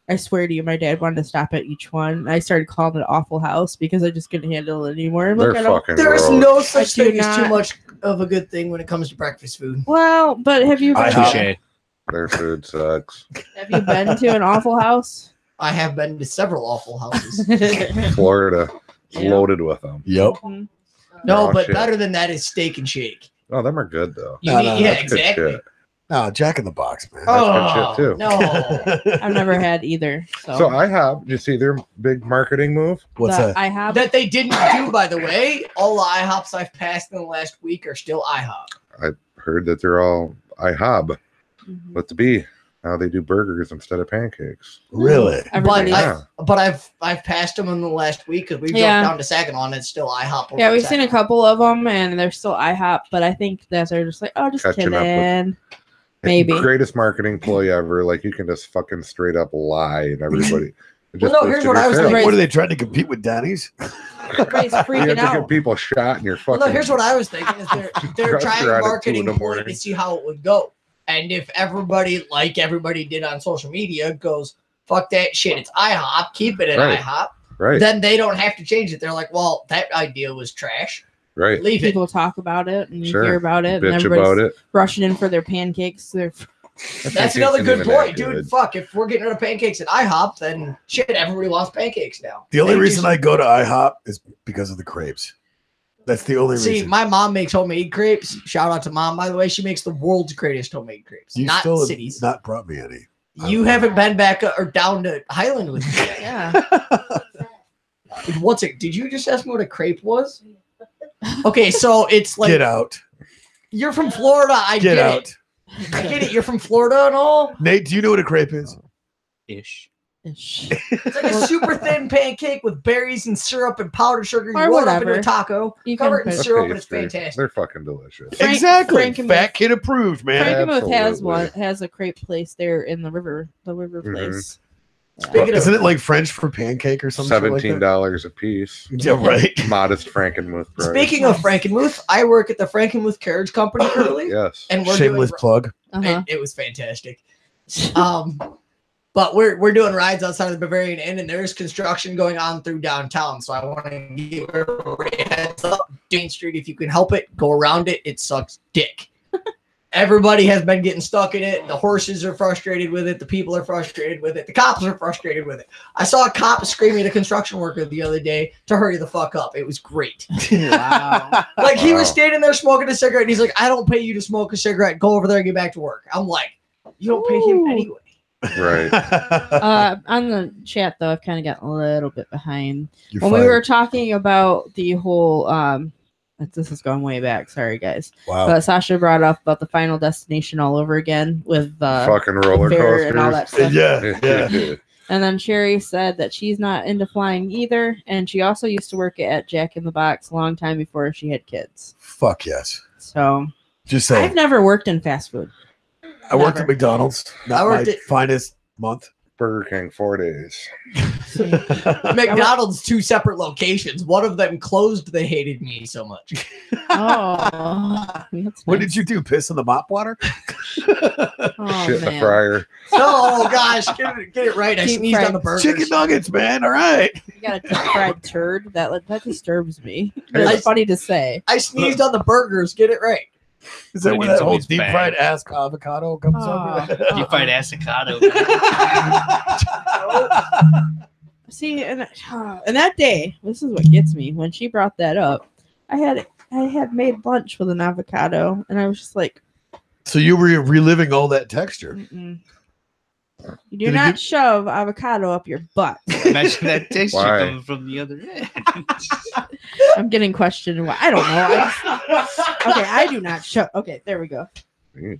I swear to you, my dad wanted to stop at each one. I started calling it Awful House because I just couldn't handle it anymore. I'm They're like, I don't- fucking There's gross. no such I do thing as too not- much of a good thing when it comes to breakfast food. Well, but have you been, Touche. Their food sucks. have you been to an Awful House? I have been to several awful houses. Florida, Yeah. loaded with them. Yep. Mhm. No, Oh, but shit. better than that is Steak and Shake. Oh, them are good though. You No, need, no, yeah, That's good exactly. shit. No, Jack in the Box, man. Oh, good shit, too. no. I've never had either. So, So I have. You see their big marketing move? What's that? I have. That they didn't do, by the way. All the IHOPs I've passed in the last week are still IHOP. Heard that they're all IHOB Mhm. with the B. Now they do burgers instead of pancakes. Really? Everybody- Yeah. But I've passed them in the last week because we drove Yeah. down to Saginaw and it's still IHOP. Yeah, over we've seen a Saginaw. couple of them, and they're still IHOP. But I think that they're just like, oh, just Catching up with- kidding. Maybe. Greatest marketing ploy ever. Like you can just fucking straight up lie and everybody. it Well, just no, here's boosted what your I was sales. thinking. What are they trying to compete with Denny's? Everybody's You have freaking to get out. people shot in your fucking. Well, no, here's what I was thinking: is they're Restaurant trying at 2 marketing in the ploy morning. to see how it would go, and if everybody, like everybody did on social media, goes fuck that shit, it's IHOP, keep it at Right. IHOP, Right, then they don't have to change it. They're like, well, that idea was trash. right. Leave it. People talk about it and you Sure. hear about it, and Bitch everybody's about it. rushing in for their pancakes. That's another good point, dude. Dude. Fuck, if we're getting rid of pancakes at IHOP, then shit, everybody wants pancakes now. The only They reason just- I go to IHOP is because of the crepes. That's the only See, reason. my mom makes homemade crepes. Shout out to mom, by the way. She makes the world's greatest homemade crepes. You Not still have cities. not brought me any. You haven't been back or down to Highland with me yet. Yeah. What's it? Did you just ask me what a crepe was? Okay, so it's like Get out. you're from Florida. I Get get out. it. I get it. You're from Florida and all. Nate, do you know what a crepe is? Ish. It's like a super thin pancake with berries and syrup and powdered sugar. You Or roll it up whatever. into a taco, You cover can it in put- syrup, and it's Pastries, fantastic. They're fucking delicious. Frank- Exactly. Frankenmuth. Fat kid approved, man. Frankenmuth has Absolutely. a crepe place there in the river Mhm. place. Speaking of- Isn't it like French for pancake or something? $17 a piece. Yeah, right. Modest Frankenmuth price. Speaking of Frankenmuth, I work at the Frankenmuth Carriage Company currently, Yes. and we're Shameless doing. plug. Uh-huh. It was fantastic. But we're doing rides outside of the Bavarian Inn, and there's construction going on through downtown. So I want to give everybody a heads up. Main Street, if you can help it, go around it. It sucks dick. Everybody has been getting stuck in it. The horses are frustrated with it. The people are frustrated with it. The cops are frustrated with it. I saw a cop screaming at a construction worker the other day to hurry the fuck up. It was great. Wow. Like he was Wow. standing there smoking a cigarette, and he's like, "I don't pay you to smoke a cigarette. Go over there and get back to work." I'm like, "You don't pay him Ooh. anyway." Right. On the chat though, I've kind of gotten a little bit behind. You're When we fired. were talking about the whole this is going way back, sorry guys. Wow. But Sasha brought up about the Final Destination all over again with Fucking roller fair and all that coasters. stuff. Yeah, yeah. And then Sherry said that she's not into flying either, and she also used to work at Jack in the Box a long time before she had kids. Fuck yes. So Just saying. I've never worked in fast food. I worked at never. McDonald's. Not I worked my at- finest month. Burger King 4 days. McDonald's 2 separate locations. One of them closed. They hated me so much. Oh, that's What nice. did you do? Piss in the mop water? Oh, Shit in the man. fryer. Oh gosh, get it right. I Deep sneezed fried on the burgers. Chicken nuggets, man. All right. You got a deep fried turd? That disturbs me. Hey, That's funny to say. I sneezed on the burgers. Get it right. Is that But where it's that whole always deep bad. fried ass avocado comes Oh. from? You find avocado. See, and that day, this is what gets me. When she brought that up, I had made lunch with an avocado, and I was just like, So you were reliving all that texture. mm-mm. You do Did it not get- shove avocado up your butt. Imagine that texture Why? coming from the other end. I'm getting questioned. Why? I don't know. Okay, I do not shove. Okay, there we go.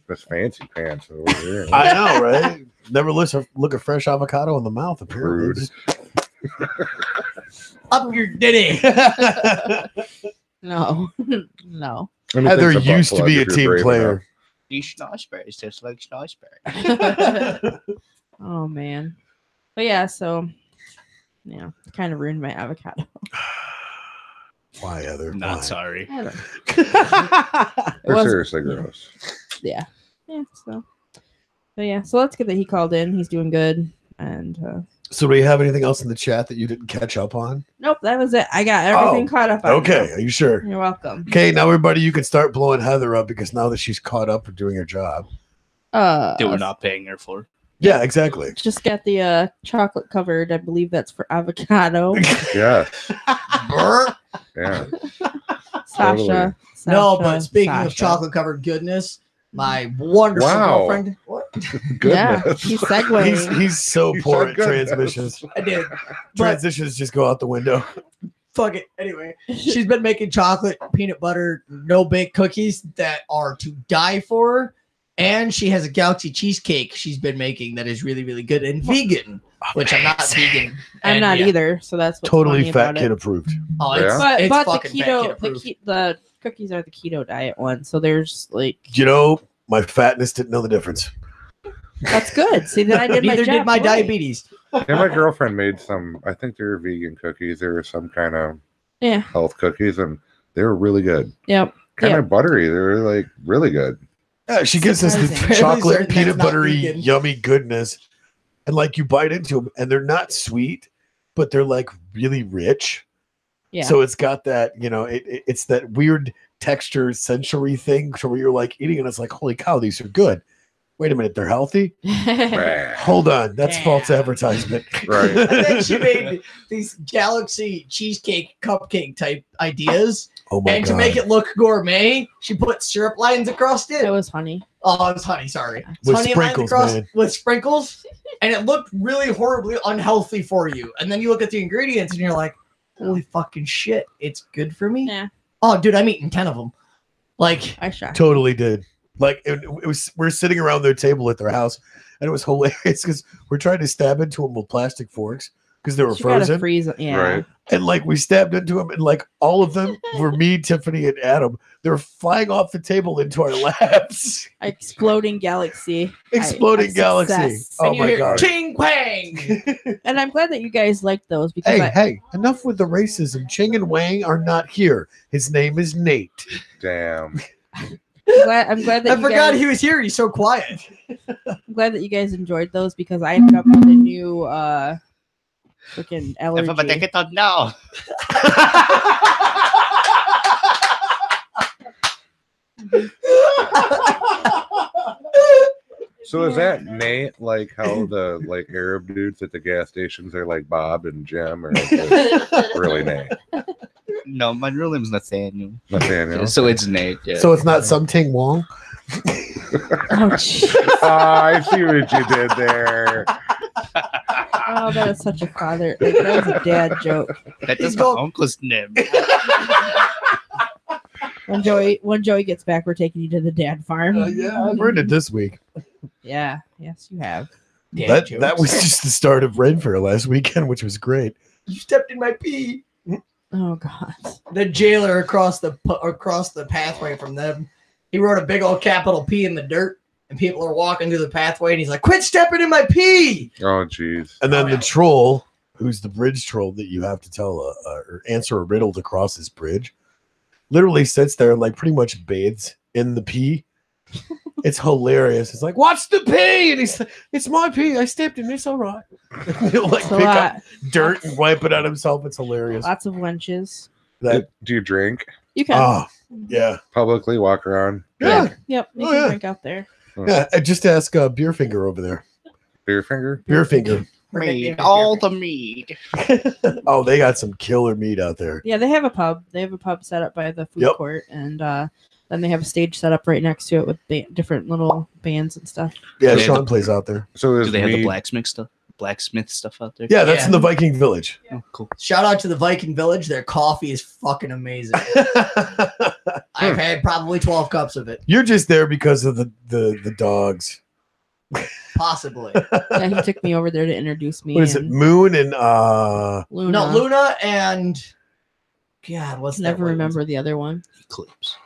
This fancy pants over here. I know, right? Never look a fresh avocado in the mouth, apparently. Rude. Up your ditty. No, no. Heather Anything's a butt used to plug be a if you're team brave player. These schnozberries taste like schnozberries. Oh man, but yeah. So, yeah, kind of ruined my avocado. Why, Heather? Not Why? sorry. I don't. It They're was, seriously gross. yeah. So, but yeah. So let's get that he called in. He's doing good, and So do we have anything else in the chat that you didn't catch up on? nope, that was it. I got everything caught up. On Okay, now. are you sure? You're welcome. Okay, now everybody, you can start blowing Heather up because now that she's caught up for doing her job. That we're not paying her for. Yeah, exactly. Just got the chocolate covered. I believe that's for avocado. Yes. Yeah. Sasha. No, Sasha, but speaking of Sasha. chocolate covered goodness, my wonderful Wow. girlfriend. What? Yeah, Goodness. he's segueing. He's so He's poor so at good. transmissions. I did. But Transitions just go out the window. fuck it. Anyway, she's been making chocolate, peanut butter, no bake cookies that are to die for. And she has a galaxy cheesecake she's been making that is really, really good and vegan, which I'm not vegan. I'm And not yeah. either, so that's what's Totally funny fat about kid it. approved. Oh, Yeah. it's, But it's but the fucking fat kid keto, approved. the cookies are the keto diet one, so there's like You know, my fatness didn't know the difference. that's good. See, then I did my Neither job did my right. diabetes. Yeah, my girlfriend made some, I think they were vegan cookies. They were some kind of Yeah. health cookies, and they were really good. Yep. Kind Yep. of buttery. They were like really good. Yeah, she gives us the Surprising. Fairly chocolate certain peanut that's not buttery vegan. yummy goodness, and like you bite into them, and they're not sweet, but they're like really rich. Yeah. So it's got that, you know, it's that weird texture sensory thing, so where you're like eating and it's like, holy cow, these are good. Wait a minute, they're healthy. Hold on, that's false Yeah. advertisement. Right. And then she made these galaxy cheesecake cupcake type ideas. Oh my And god! to make it look gourmet, she put syrup lines across it. it was honey. Oh, it was honey, sorry. It's With honey sprinkles, lines across man. with sprinkles. And it looked really horribly unhealthy for you. And then you look at the ingredients and you're like, holy fucking shit, it's good for me? Yeah. Oh, dude, I'm eating 10 of them. Like, I shot. Totally did. Like it was, we're sitting around their table at their house, and it was hilarious because we're trying to stab into them with plastic forks because they were She gotta frozen. freeze. Yeah. Right. And like we stabbed into them, and like all of them were me, Tiffany, and Adam. They were flying off the table into our laps. Exploding galaxy. Exploding A galaxy. success. Oh and you my hear god. ching pang. And I'm glad that you guys like those because Hey, hey, enough with the racism. Ching and Wang are not here. His name is Nate. Damn. I'm glad that I you forgot guys, he was here. He's so quiet. I'm glad that you guys enjoyed those because I ended up with a new freaking allergy. Take it now. So is that Nate like how the like Arab dudes at the gas stations are like Bob and Jim, or is it really Nate? No, my real name's Nathaniel. Nathaniel. So it's Nate. Yeah. So it's not Something Wong. Oh, jeez. I see what you did there. Oh, that is such a father. Like, that was a dad joke. that He's is my going- uncle's name. When Joey gets back, we're taking you to the dad farm. Yeah, I've heard it this week. Yeah. Yes, you have. Dad That was jokes. just the start of Ren Fair last weekend, which was great. You stepped in my pee. Oh God. The jailer across the pathway from them. He wrote a big old capital P in the dirt. and people are walking through the pathway, and he's like, "Quit stepping in my pee!" Oh, jeez. And then Oh, the yeah. troll, who's the bridge troll that you have to tell or answer a riddle to cross this bridge, literally sits there and like pretty much bathes in the pee. It's hilarious. It's like, watch the pee, and he's like, "It's my pee. I stepped in. It's all right." He'll like It's a pick up lot. dirt and wipe it on himself. It's hilarious. Lots of wenches. That Do you drink You can. oh yeah. publicly, walk around, Yeah. drink? Yep. You Oh, can yeah. drink out there. Yeah, just ask Beerfinger over there. Beer finger? Beerfinger. Mead, all the mead. Oh, they got some killer meat out there. Yeah, they have a pub. They have a pub set up by the food Yep. court, and then they have a stage set up right next to it with different little bands and stuff. Yeah, They have Sean plays out there. So Do is they have the mead- blacksmith stuff out there? Yeah, that's Yeah. in the Viking Village. Oh, cool. Shout out to the Viking Village. Their coffee is fucking amazing. I've had probably 12 cups of it, You're just there because of the dogs. possibly. Yeah, he took me over there to introduce me. What is it? and Moon and Luna. No, Luna and God, what's that Never lady's- remember the other one. Eclipse.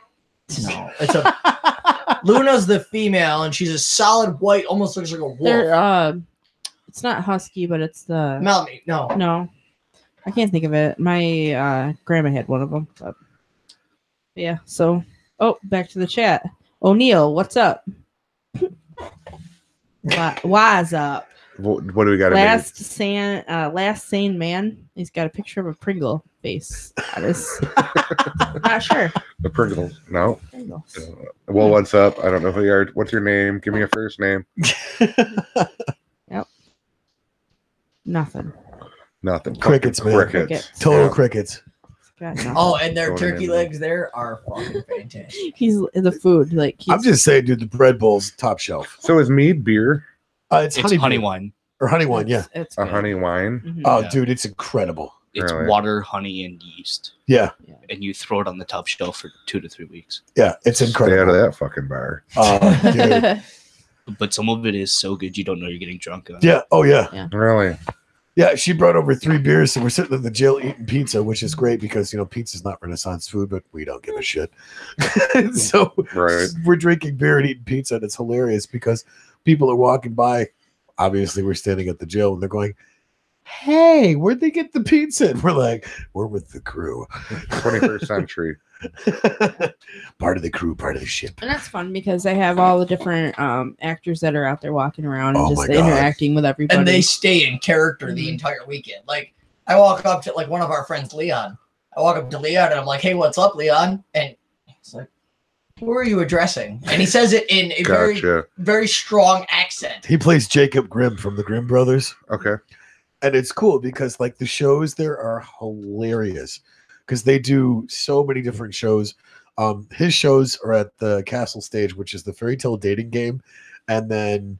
No, it's a Luna's the female, and she's a solid white, almost looks like a wolf. They're it's not husky, but it's the Melanie, no. no. I can't think of it. My grandma had one of them. But yeah. So, back to the chat. O'Neill, what's up? Why's up? What do we got to Last sane man. He's got a picture of a Pringle face. That is not sure. The Pringles. No. Pringles. Well, what's up? I don't know who you are. What's your name? Give me a first name. Nothing. Nothing. Crickets, Fucking man. Crickets. Total Yeah. crickets. Got nothing. Oh, and their Going turkey in. legs there are fucking fantastic. He's in the food. Like he's, I'm just saying, dude, the bread bowl's top shelf. So is mead beer? It's It's honey, honey beer. wine. Or honey wine, yeah. It's A good. honey wine? Mhm. Oh, Yeah. dude, it's incredible. It's Really? water, honey, and yeast. Yeah, And you throw it on the top shelf for 2 to 3 weeks. yeah, it's Stay out of incredible. that fucking bar. Oh, dude. But some of it is so good you don't know you're getting drunk on it. Yeah, oh yeah. Really? Yeah, she brought over 3 beers, so we're sitting in the jail eating pizza, which is great because, you know, pizza's not Renaissance food, but we don't give a shit. So Right. we're drinking beer and eating pizza, and it's hilarious because people are walking by. Obviously, we're standing at the jail, and they're going, "Hey, where'd they get the pizza?" And we're like, "We're with the crew." 21st century. Part of the crew, part of the ship. And that's fun because they have all the different actors that are out there walking around and Oh just my God. interacting with everybody. And they stay in character the entire weekend. Like, I walk up to like one of our friends, Leon. I walk up to Leon and I'm like, "Hey, what's up, Leon?" And he's like, "Who are you addressing?" And he says it in a very, Gotcha. very strong accent. He plays Jacob Grimm from the Grimm Brothers. Okay. And it's cool because like the shows there are hilarious because they do so many different shows. His shows are at the Castle Stage, which is the fairy tale dating game, and then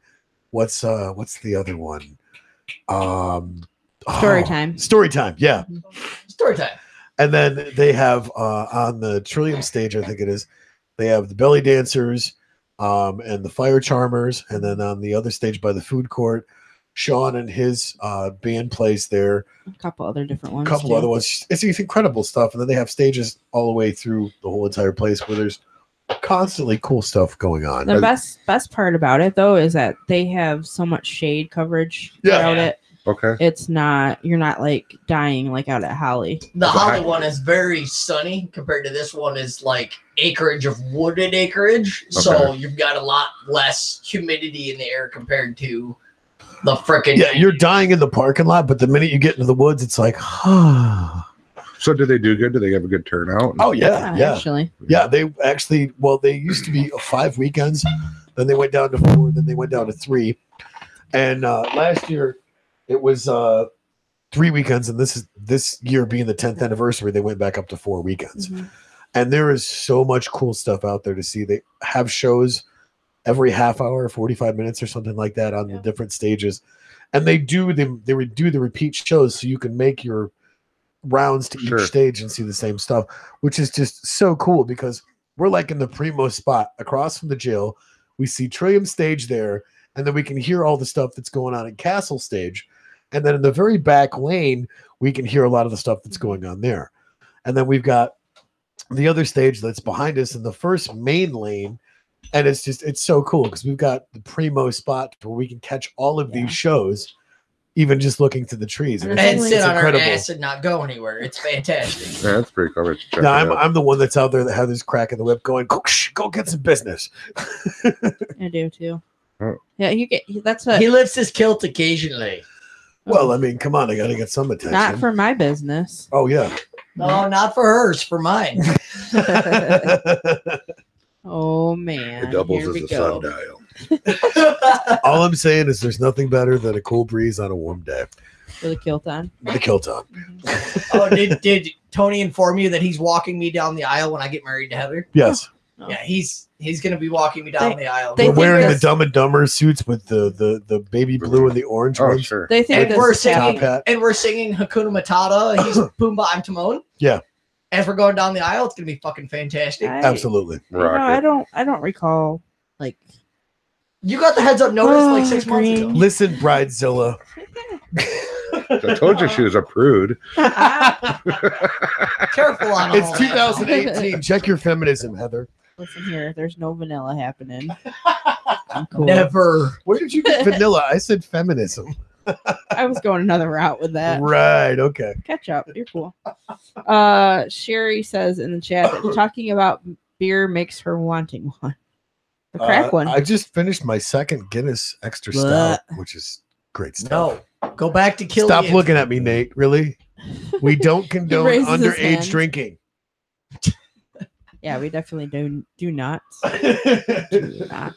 what's the other one? Story time. Story time, yeah. Story time. And then they have on the Trillium Stage, I think it is, they have the belly dancers and the fire charmers, and then on the other stage by the food court, Sean and his band plays there. A couple other different ones. A couple too. other ones. It's incredible stuff. And then they have stages all the way through the whole entire place where there's constantly cool stuff going on. The best part about it though is that they have so much shade coverage Yeah. throughout Yeah. it. Okay. It's not you're not like dying like out at Holly. The Okay. Holly one is very sunny compared to this one is like acreage of wooded acreage. So Okay. you've got a lot less humidity in the air compared to the frickin' Yeah, you're dying in the parking lot, but the minute you get into the woods, it's like, So do they do good? Do they have a good turnout? oh yeah, yeah. Actually. Yeah, they actually, well, they used to be 5 weekends, then they went down to 4, then they went down to 3. And last year it was 3 weekends, and this year being the 10th anniversary, they went back up to 4 weekends. Mhm. And there is so much cool stuff out there to see. They have shows every half hour, 45 minutes or something like that on the different stages. And they do they would do the repeat shows so you can make your rounds to Sure. each stage and see the same stuff, which is just so cool because we're like in the primo spot across from the jail. We see Trillium Stage there, and then we can hear all the stuff that's going on in Castle Stage. And then in the very back lane, we can hear a lot of the stuff that's going on there. And then we've got the other stage that's behind us in the first main lane And it's so cool because we've got the primo spot where we can catch all of these shows, even just looking to the trees. And And And it's sit on our incredible. ass and not go anywhere. It's fantastic. Yeah, that's pretty cool. Check it No, out. I'm the one that's out there that has this crack in the whip going, go get some business. I do too. Oh. Yeah, that's what. He lifts his kilt occasionally. Well, I mean, come on, I got to get some attention. Not for my business. Oh, yeah. No, not for hers, for mine. Oh man. It doubles Here as we a go. sundial. All I'm saying is there's nothing better than a cool breeze on a warm day. With a kilt on. The kilt on. Oh, did Tony inform you that he's walking me down the aisle when I get married to Heather? Yes. Oh. Yeah, he's gonna be walking me down the aisle. they We're think wearing the this- Dumb and Dumber suits with the baby blue and the orange Oh, ones. sure. They think And this we're is happening. singing, Top hat. and we're singing Hakuna Matata. He's Pumbaa, I'm Timon. Yeah. As we're going down the aisle, it's gonna be fucking fantastic. Absolutely. You know, Rocket. I don't recall like You got the heads up notice like Oh, 6 months ago. green. Listen, Bridezilla. I told you she was a prude. Careful on all It's that. 2018. Check your feminism, Heather. listen here, there's no vanilla happening. I'm cool. Never. Where did you get vanilla? I said feminism. I was going another route with that. Right. Okay. Catch up. You're cool. Sherry says in the chat that talking about beer makes her wanting one. The crack one. I just finished my second Guinness Extra Stout, which is great stuff. No. Go back to Killian. Stop looking at me, Nate. Really? We don't condone raises his underage hand. drinking. Yeah, we definitely do not. Do not.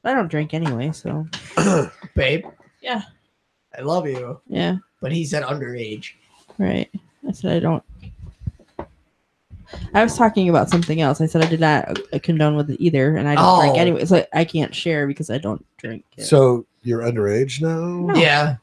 I don't drink anyway, so Babe. Yeah. I love you. yeah, But he said underage. right. I said I don't. I was talking about something else. I said I did not condone with it either, and I don't drink Oh. anyway. So I can't share because I don't drink. It. So you're underage now? No. Yeah.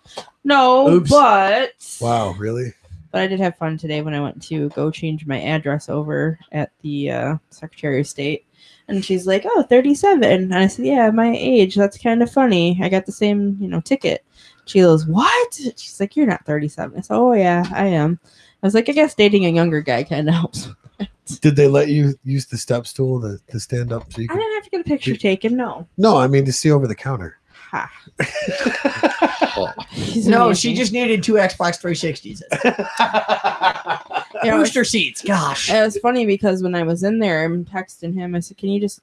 No, Oops. but Wow, really? But I did have fun today when I went to go change my address over at the Secretary of State. And she's like, oh, 37. And I said, yeah, my age. That's kind of funny. I got the same, ticket. She goes, what? She's like, you're not 37. I said, oh, yeah, I am. I was like, I guess dating a younger guy kind of helps. Did they let you use the step stool to stand up? So you I could... didn't have to get a picture taken. No. No, I mean to see over the counter. Ha. No, she just needed 2 Xbox 360s. Yeah, Booster seats. Gosh. It was funny because when I was in there, I'm texting him. I said, can you just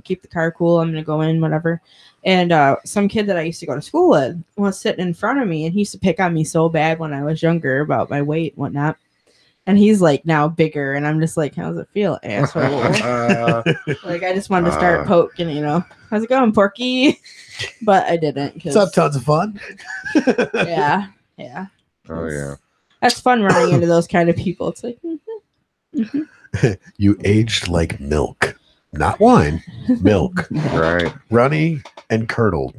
keep the car cool? I'm going to go in, whatever. And some kid that I used to go to school with was sitting in front of me, and he used to pick on me so bad when I was younger about my weight and whatnot. And he's like now bigger, and I'm just like, how's it feel, asshole? Like, I just wanted to start poking, how's it going, Porky? But I didn't. What's up, tons of fun? Yeah. Oh yeah. That's fun running into those kind of people. It's like, You aged like milk. Not wine, milk. Right. Runny and curdled.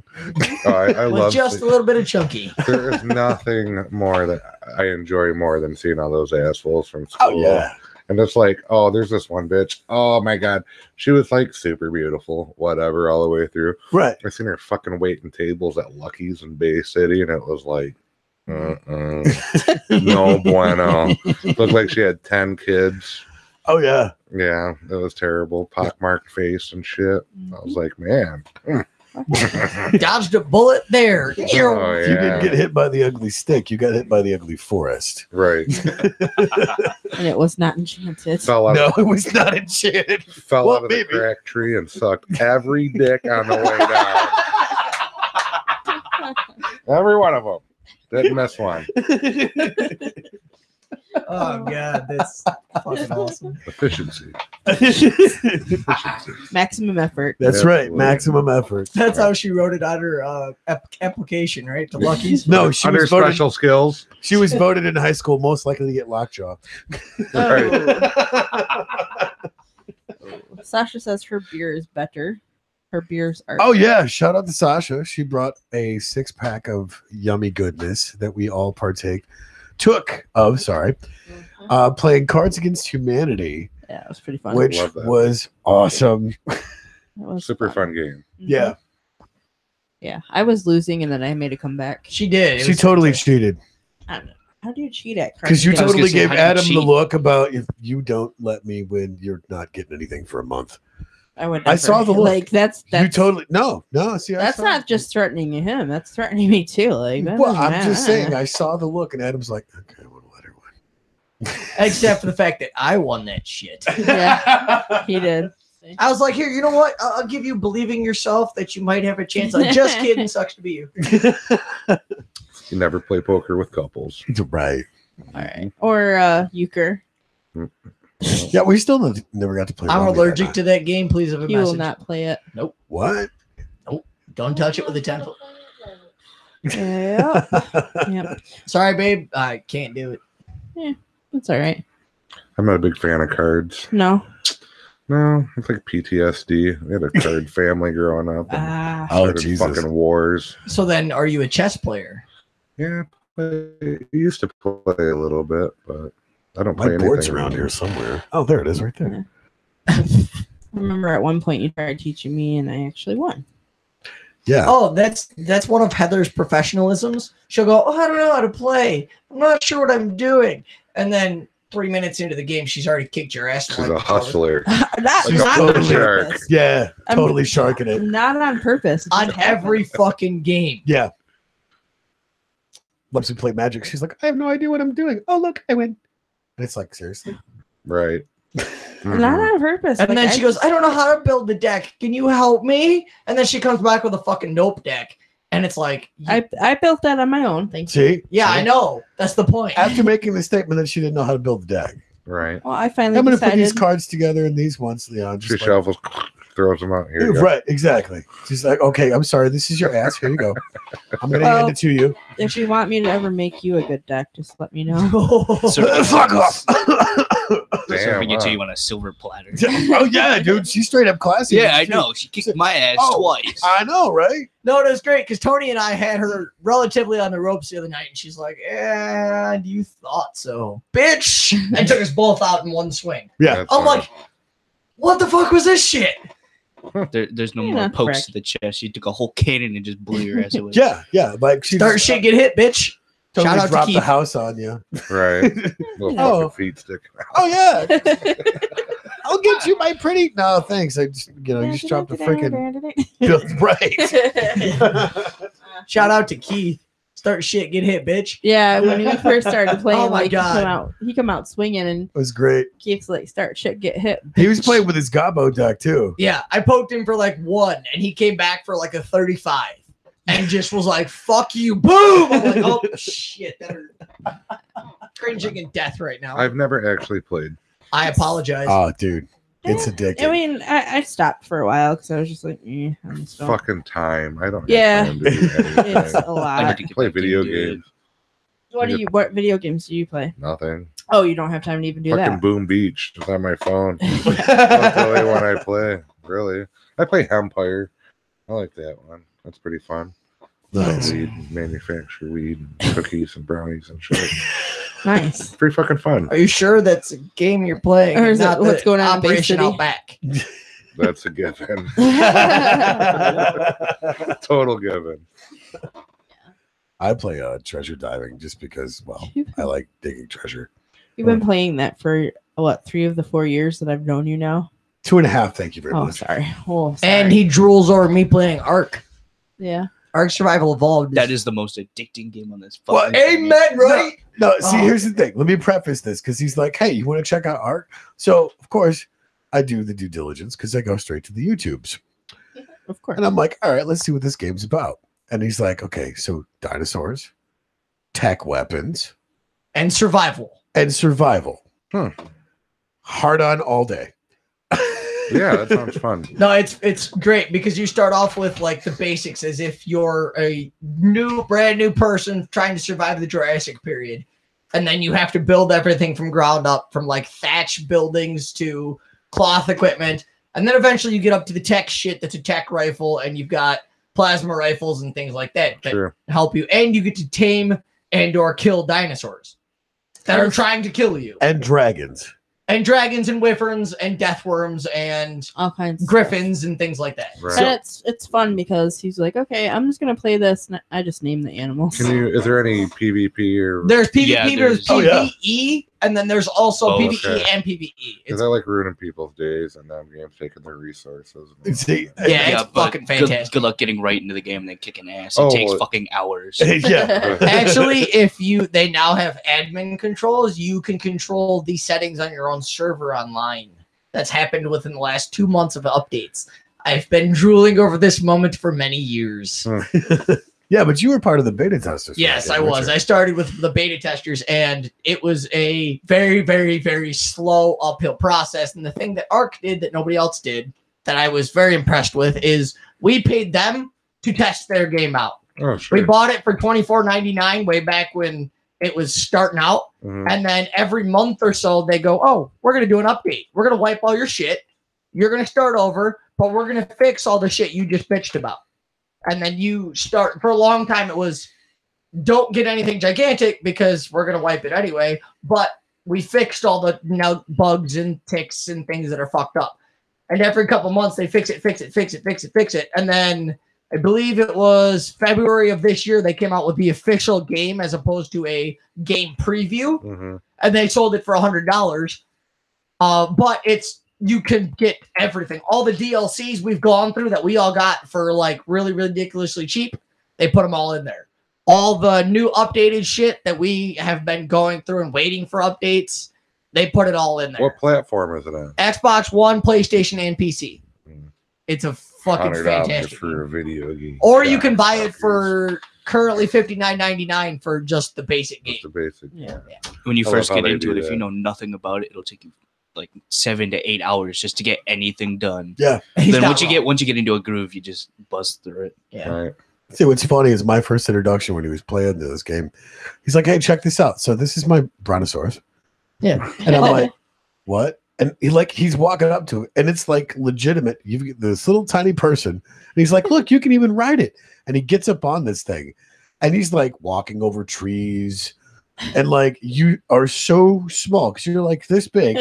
Oh, I With love just a little bit of chunky. There is nothing more that I enjoy more than seeing all those assholes from school. Oh, yeah. And it's like, oh, there's this one bitch. Oh my god, she was like super beautiful, whatever, all the way through. Right. I seen her fucking waiting tables at Lucky's in Bay City, and it was like, no bueno. Looked like she had 10 kids. Oh, yeah. Yeah, it was terrible. Pockmarked face and shit. I was like, man. Dodged a bullet there. Oh, You didn't get hit by the ugly stick. You got hit by the ugly forest. Right. and it was not enchanted. Fell out, No, it was not enchanted. fell Well, out of the maybe. crack tree and sucked every dick on the way down. Every one of them. Didn't miss one. Oh god, that's fucking awesome. Efficiency. Maximum effort. That's Yeah, right. absolutely. Maximum effort. That's how she wrote it on her application, right? To Lucky's. No, she Under was voted. special skills. She was voted in high school most likely to get lockjaw. Sasha says her beer is better. Her beers are. Oh yeah! Shout out to Sasha. She brought a 6-pack of yummy goodness that we all took of. Sorry, playing Cards Against Humanity, Yeah, it was pretty fun. which Love that. was awesome. It was Super fun game. Mhm. Yeah, Yeah, I was losing and then I made a comeback. She did. It she was totally fantastic. cheated I don't know. How do you cheat at cards? because you I was totally gonna say, gave how do you Adam the cheat? look about if you don't let me win, you're not getting anything for a month. I would. I saw the look. Like that's You totally no. See, that's not just threatening him. That's threatening me too. Like, Well, I'm just saying. I saw the look, and Adam's like, okay, I want to let her win. Except for the fact that I won that shit. Yeah, he did. I was like, here, you know what? I'll give you believing yourself that you might have a chance. Like, just kidding. Sucks to be you. You never play poker with couples. Right. All right. Or euchre. Yeah, we still never got to play. I'm Rummy allergic that to that game. Please have a He message. will not play it. Nope. What? Don't touch it with a 10-foot. Yeah. Yep. Sorry, babe. I can't do it. It's all right. I'm not a big fan of cards. No. No, it's like PTSD. We had a card family growing up. And Oh, Jesus. Fucking wars. So then, are you a chess player? Yeah, I used to play a little bit, but I don't play My anything. board's around here somewhere. Oh, there it is, right there. I remember at one point you tried teaching me, and I actually won. Yeah. Oh, that's one of Heather's professionalisms. She'll go, "Oh, I don't know how to play. I'm not sure what I'm doing," and then 3 minutes into the game, she's already kicked your ass. She's a hustler. Not She's on totally purpose. Yeah, I'm- totally sharking it. Not on purpose. It On just every happens. fucking game. Yeah. Once we play Magic, she's like, I have no idea what I'm doing. Oh, look, I win. And it's like, seriously? Right. Not on purpose. And Like, then she goes, I don't know how to build the deck. Can you help me? And then she comes back with a fucking nope deck. And it's like, I built that on my own. Thank you. See? yeah, I know. That's the point. After making the statement that she didn't know how to build the deck. Right. Well, I finally I'm going to put decided. these cards together and these ones. You know, She just like, shuffles, throws them out. Here you go. right, exactly. She's like, okay, I'm sorry. This is your ass. Here you go. I'm going to hand it to you. If you want me to ever make you a good deck, just let me know. Fuck off. Serving it to wow. you on a silver platter. Oh, yeah, dude. She's straight up classy. Yeah, I know. She kicked my ass twice. I know, right? No, it was great because Tony and I had her relatively on the ropes the other night, and she's like, "And you thought so, bitch?" And took us both out in one swing. Yeah. That's I'm fine. like, "What the fuck was this shit?" There's no Yeah, more pokes correct. to the chest. She took a whole cannon and just blew your ass away. Yeah, yeah. Like she Start shit, get hit, bitch. totally Shout out to dropped the Keith. house on you. Right. Little Oh. fucking feet sticking out. Oh, yeah. I'll get you my pretty. No, thanks. I just, you just dropped the freaking build. Right. Shout out to Keith. Start shit, get hit, bitch. Yeah, when we first started playing, Oh my like God. he come out swinging, and It was great. Keith's like, "Start shit, get hit." He was playing with his Gobbo deck too. Yeah, I poked him for like 1, and he came back for like a 35, and just was like, "Fuck you, boom!" I'm like, "Oh shit, that hurt." Cringing in death right now. I've never actually played. I apologize. Oh, dude, it's addictive. I mean, I stopped for a while because I was just like, I'm still. Fucking time. I don't Yeah. have time to do anything. It's a I lot. need to get Play back video into it. games. What video games do you play? Nothing. Oh, you don't have time to even do Fucking that. Boom Beach. It's on my phone. That's the only one I play. Really. I play Empire. I like that one. That's pretty fun. Nice. Weed, manufacture weed, and cookies and brownies and shit. Nice. Pretty fucking fun. Are you sure that's a game you're playing? Or and is it not what's the going on in Bay Operation City? Outback? That's a given. Total given. I play treasure diving just because, well, I like digging treasure. You've been playing that for what, 3 of the 4 years that I've known you now? 2.5. Thank you very Oh, much. sorry. Oh, sorry. And he drools over me playing Ark. yeah. Ark Survival Evolved. That is the most addicting game on this Well, fucking thing. amen, right? No, see, Oh. here's the thing. Let me preface this because he's like, hey, you want to check out art? So, of course, I do the due diligence because I go straight to the YouTubes. Of course. And I'm like, all right, let's see what this game's about. And he's like, okay, so dinosaurs, tech weapons, And survival. and survival. Hmm. Hard on all day. Yeah, that sounds fun. No, it's great because you start off with like the basics as if you're a brand new person trying to survive the Jurassic period. And then you have to build everything from ground up, from like thatch buildings to cloth equipment. And then eventually you get up to the tech shit that's a tech rifle, and you've got plasma rifles and things like that that Sure. help you. And you get to tame and or kill dinosaurs that are trying to kill you. And dragons. And dragons and wyverns and death worms and All kinds of griffins and things like that. Right. stuff. And it's fun because he's like, okay, I'm just gonna play this, and I just name the animals. Can you? Is there any PvP or? There's PvP, Yeah, there's there's- Oh, yeah. PvE, and then there's also Oh, PvE okay. and PvE. Because I like ruining people's days and them games taking their resources. See, Yeah, it's but fucking fantastic. Good luck getting right into the game and then kicking ass. It Oh, takes well- fucking hours. yeah. Actually, if they now have admin controls, you can control the settings on your own server online. That's happened within the last 2 months of updates. I've been drooling over this moment for many years. Yeah, but you were part of the beta testers. for Yes, that I game, was. weren't you? I started with the beta testers, and it was a very, very, very slow uphill process. And the thing that Arc did that nobody else did, that I was very impressed with, is we paid them to test their game out. Oh, sure. We bought it for $24.99 way back when it was starting out. Mhm. And then every month or so, they go, oh, we're going to do an update. We're going to wipe all your shit. You're going to start over, but we're going to fix all the shit you just bitched about. And then you start, for a long time, it was, don't get anything gigantic because we're going to wipe it anyway. But we fixed all the bugs and ticks and things that are fucked up. And every couple months, they fix it. And then I believe it was February of this year, they came out with the official game as opposed to a game preview. Mhm. And they sold it for $100. But you can get everything. All the DLCs we've gone through that we all got for like really ridiculously cheap, they put them all in there. All the new updated shit that we have been going through and waiting for updates, they put it all in there. What platform is it on? Xbox One, PlayStation, and PC. Hmm. It's a fucking $100 fantastic for game. a video game. Or you can buy God, it for currently $59.99 for just the basic game. just the basic. Yeah. When you I first love how get they into do it, if that. you know nothing about it, it'll take you like 7 to 8 hours just to get anything done. Yeah. He's Then not once you wrong. get into a groove, you just buzz through it. Yeah. Right. See, what's funny is my first introduction when he was playing this game. He's like, "Hey, check this out. So this is my brontosaurus," Yeah. and I'm like, "What?" And he's walking up to it, and it's like legitimate. You've got this little tiny person, and he's like, "Look, you can even ride it." And he gets up on this thing, and he's like walking over trees, and like you are so small because you're like this big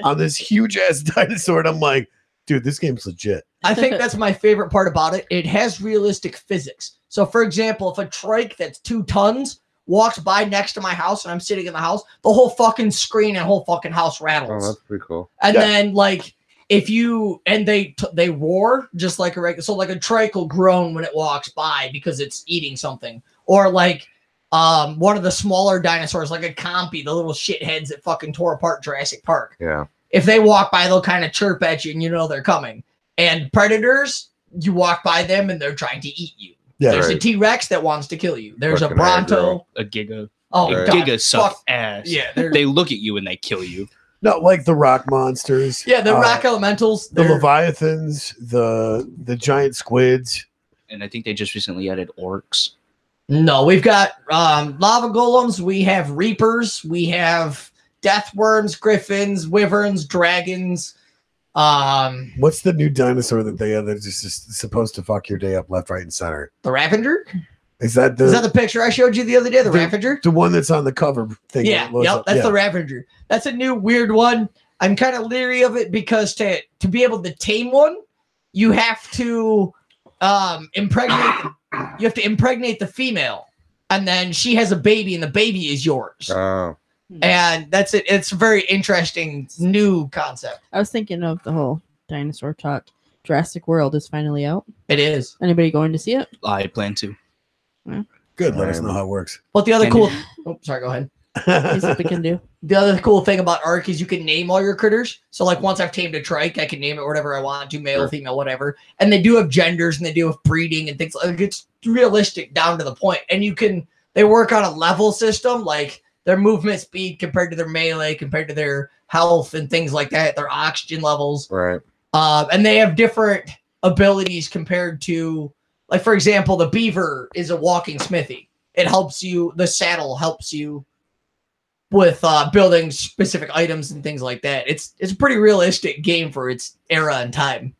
on this huge ass dinosaur, and I'm like, "Dude, this game's legit." I think that's my favorite part about it. It has realistic physics. So, for example, if a trike that's 2 tons walks by next to my house and I'm sitting in the house, the whole fucking screen and whole fucking house Oh, rattles. that's pretty cool. And Yeah. then, like, if you and they roar just like a regular, so like a trike will groan when it walks by because it's eating something, or like one of the smaller dinosaurs, like a compy, the little shitheads that fucking tore apart Jurassic Park. Yeah. If they walk by, they'll kind of chirp at you and you know they're coming. And predators, you walk by them and they're trying to eat you. Yeah, There's a right. T-Rex that wants to kill you. There's Fucking a Bronto. A Giga. Oh, Right. God. Giga suck fuck. ass. Yeah, they're, They look at you and they kill you. No, like the rock monsters. yeah, the rock elementals. the They're, leviathans, the giant squids. And I think they just recently added orcs. no, we've got lava golems. We have reapers. We have death worms, griffins, wyverns, dragons. What's the new dinosaur that they have that's just supposed to fuck your day up left, right, and center? The Ravager. Is that Is that the picture I showed you the other day? The The- Ravager. the one that's on the cover thing? Yeah, that blows yep, up? that's Yeah. the Ravager. That's a new weird one. I'm kind of leery of it because to be able to tame one, you have to impregnate. You have to impregnate the female, and then she has a baby, and the baby is yours. Oh, And that's it. It's a very interesting new concept. I was thinking of the whole dinosaur talk. Jurassic World is finally out. It is. Anybody going to see it? I plan to. Good. Let us know how it works. But the other And- cool. Oh, sorry. Go ahead. See what we can do. The other cool thing about Ark is you can name all your critters. So, like, once I've tamed a trike, I can name it whatever I want to, male, Sure. female, whatever. And they do have genders and they do have breeding and things like it's realistic down to the point. And they work on a level system, like their movement speed compared to their melee, compared to their health and things like that, their oxygen levels. right. And they have different abilities compared to, like, for example, the beaver is a walking smithy. It helps you, the saddle helps you with building specific items and things like that. It's a pretty realistic game for its era and time.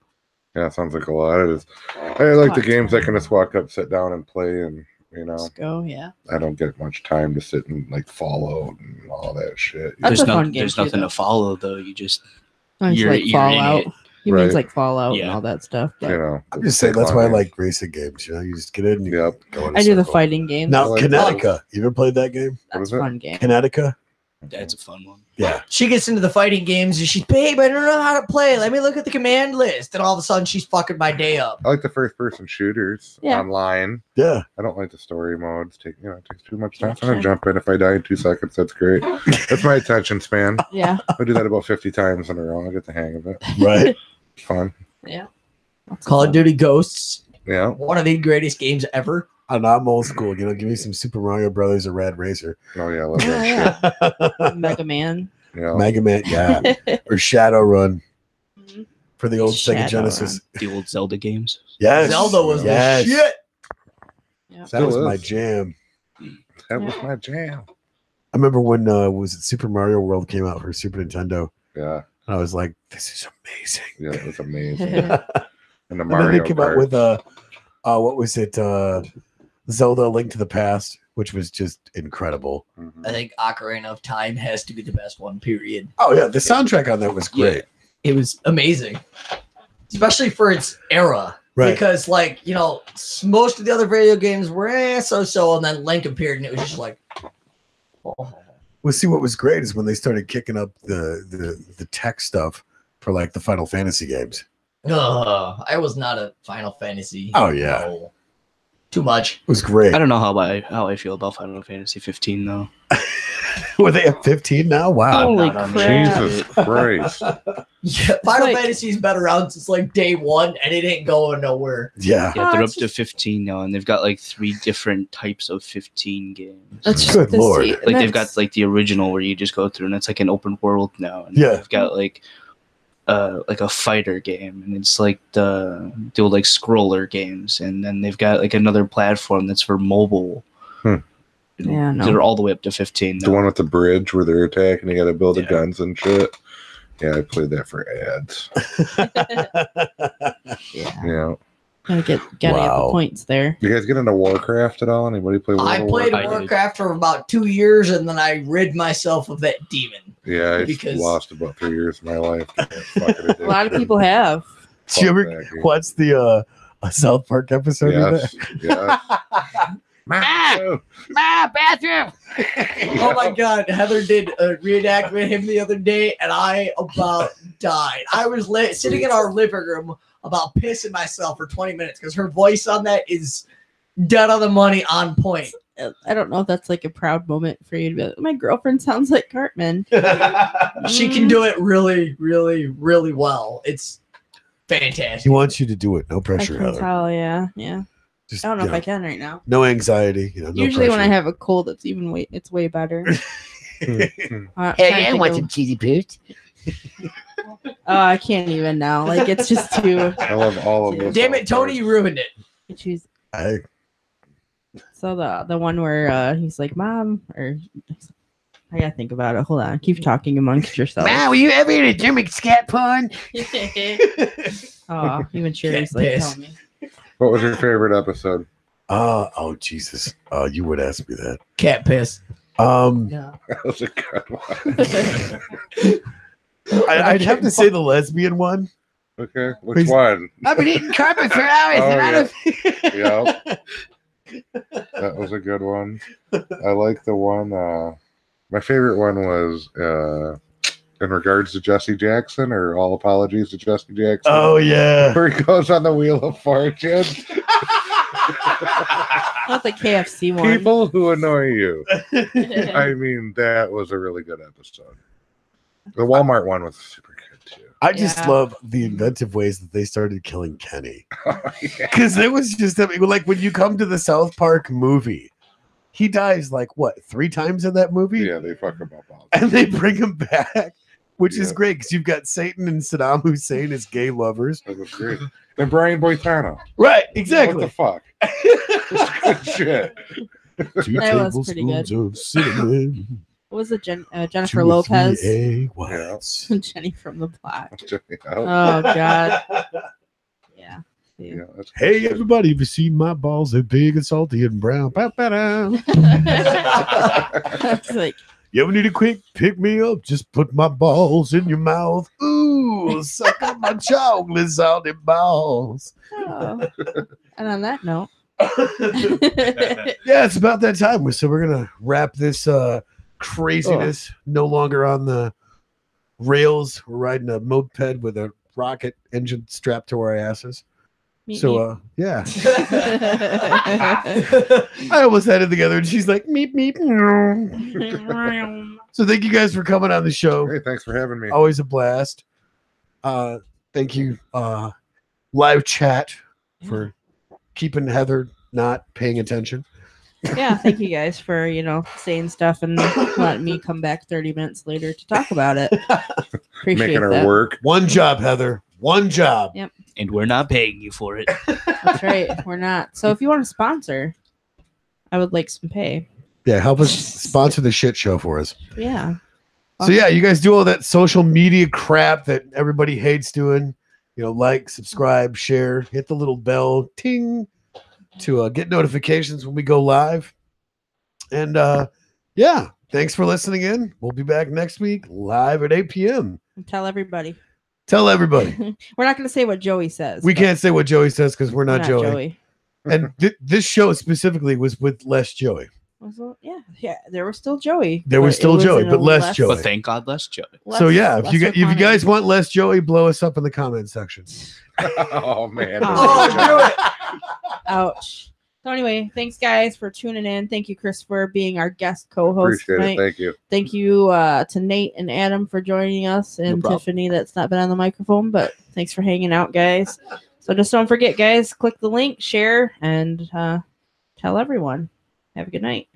Yeah, sounds like a lot. It is. I like the games I can just walk up, sit down, and play, and Let's go. Yeah. I don't get much time to sit and like follow and all that shit. That's a fun game There's too, nothing though. to follow though. You just Oh, it's You're- like you're in Fallout. it. He means Right. like Fallout and Yeah. all that stuff. But You know, I'm just saying that's why I like racing games. You know, you just get in. You Yep. go in a I do the circle. fighting games. Now, I like Kinetica. You ever played that game? That's is a it? fun game. Kinetica. That's a fun one. Yeah. She gets into the fighting games and she's, babe, I don't know how to play. Let me look at the command list. And all of a sudden she's fucking my day up. I like the first-person shooters online. Yeah. I don't like the story modes. It takes too much time. I'm gonna jump in. If I die in 2 seconds, that's great. That's my attention span. Yeah. I do that about 50 times in a row. I get the hang of it. Right. It's fun. Yeah. Call of Duty Ghosts. Yeah. One of the greatest games ever. I'm old school. Give me some Super Mario Brothers or Rad Racer. Oh yeah, I love that shit. Yeah. Mega Man. Yeah. Mega Man, yeah. Or Shadowrun for the old Sega Shadowrun. Genesis. The old Zelda games. Yes. Zelda was yes. the shit. Yep. That was Still my is. jam. That was my jam. I remember when was it Super Mario World came out for Super Nintendo. Yeah. And I was like, this is amazing. Yeah, it was amazing. And the And then Mario they came out Kart. with what was it? Zelda: Link to the Past, which was just incredible. Mhm. I think Ocarina of Time has to be the best one, period. Oh yeah, the soundtrack on that was great. It was amazing. Especially for its era. Right. Because, most of the other video games were so-so, and then Link appeared, and it was just like, oh. Well, see, what was great is when they started kicking up the tech stuff for like the Final Fantasy games. I was not a Final Fantasy. Oh, yeah. No. Too much. It was great. I don't know how I feel about Final Fantasy 15 though. Were they at 15 now? Wow. Holy not on crap. Jesus Christ. Yeah, Final like- Fantasy's been around since day one, and it ain't going nowhere. Yeah. Yeah, they're up it's to 15 now, and they've got like 3 different types of 15 games. That's just Good the Lord. se- Like they've got that's- like the original where you just go through, and it's like an open world now. And Yeah. they've got like a fighter game, and it's like the old like scroller games, and then they've got like another platform that's for mobile. Yeah, no. They're all the way up to 15. The one with the bridge where they're attacking, you gotta build the Yeah. guns and shit. Yeah, I played that for ads. Yeah. Yeah. Gotta get Wow. the points there. You guys get into Warcraft at all? Anybody play World I of played Warcraft? I did. Warcraft for about 2 years, and then I rid myself of that demon. Yeah, I because- lost about 3 years of my life. to that fucking A lot of addiction. people have. Did you ever Fuck that game. watch the a South Park episode of Yes, yes. My bathroom! Oh my god, Heather did a reenact with him the other day, and I about died. I was sitting in our living room about pissing myself for 20 minutes because her voice on that is dead on the money, on point. I don't know if that's like a proud moment for you to be like, my girlfriend sounds like Cartman. She can do it really, really, really well. It's fantastic. He wants you to do it. No I pressure, can Heather. tell, yeah. Just, I don't know you if I can right now. No anxiety. No Usually when I pressure. have a cold, it's way better. Hey, I want some cheesy poots. Oh, I can't even now. Like it's just too. I love all of those. Damn it, Tony, you ruined it. I choose. I- So the one where he's like, "Mom," or I gotta think about it. Hold on, keep talking amongst yourselves. Man, were you ever in a German scat porn? Oh, even Sherry's Can't like, piss. tell me. What was your favorite episode? oh Jesus. You would ask me that. Cat piss. No. That was a good one. I'd have to say the lesbian one. Okay, which Please. one? I've been eating carpet for hours. Oh, and I yeah. don't- That was a good one. I like the one. My favorite one was in regards to Jesse Jackson, or all apologies to Jesse Jackson. Oh yeah. Where he goes on the Wheel of Fortune. Not the KFC one. People who annoy you. I mean, that was a really good episode. The Walmart one was super good too. I just Yeah. love the inventive ways that they started killing Kenny. Oh, yeah. Because it was just like when you come to the South Park movie, he dies like what 3 times in that movie, Yeah, they fuck him up all. and they bring him back, which is Yeah. great because you've got Satan and Saddam Hussein as gay lovers. That was great. And Brian Boitano. Right, What the exactly. fuck? It's good shit. 2 That was pretty good. tablespoons of cinnamon. What was it, 2 Jennifer or 3 Lopez? egg whites. Jenny from the Block. Yeah, Oh God. Yeah. yeah, that's good Hey shit. everybody, have you seen my balls? They're big and salty and brown. Ba-ba-da. It's like, You ever need a quick pick me up? Just put my balls in your mouth. Ooh, suck on my chocolate salty balls. oh. And on that note, Yeah, it's about that time. So we're gonna wrap this craziness. No longer on the rails. We're riding a moped with a rocket engine strapped to our asses. Meet So, yeah. I almost had it together, and she's like, meep, meep. So thank you guys for coming on the show. Hey, thanks for having me. Always a blast. Thank you, live chat, for keeping Heather not paying attention. Yeah, thank you guys for, saying stuff and letting me come back 30 minutes later to talk about it. Appreciate Making her that. work. One job, Heather. One job. Yep. And we're not paying you for it. That's right. We're not. So if you want to sponsor, I would like some pay. Yeah, help us sponsor the shit show for us. Yeah. So yeah, you guys do all that social media crap that everybody hates doing. Like, subscribe, share, hit the little bell, ting, to get notifications when we go live. And yeah, thanks for listening in. We'll be back next week live at 8 p.m. Tell everybody. Tell everybody. We're not going to say what Joey says. We can't say what Joey says because we're not Joey. Joey. And this show specifically was with less Joey. Yeah, there was still Joey. There was still Joey, but less Joey. But thank God, less Joey. So yeah, if you guys want less Joey, blow us up in the comment section. Oh man. Do it. Ouch. So anyway, thanks guys for tuning in. Thank you, Chris, for being our guest co-host Appreciate tonight. it. Thank you. Thank you to Nate and Adam for joining us, and Tiffany that's not been on the microphone, but thanks for hanging out, guys. So just don't forget, guys, click the link, share, and tell everyone. Have a good night.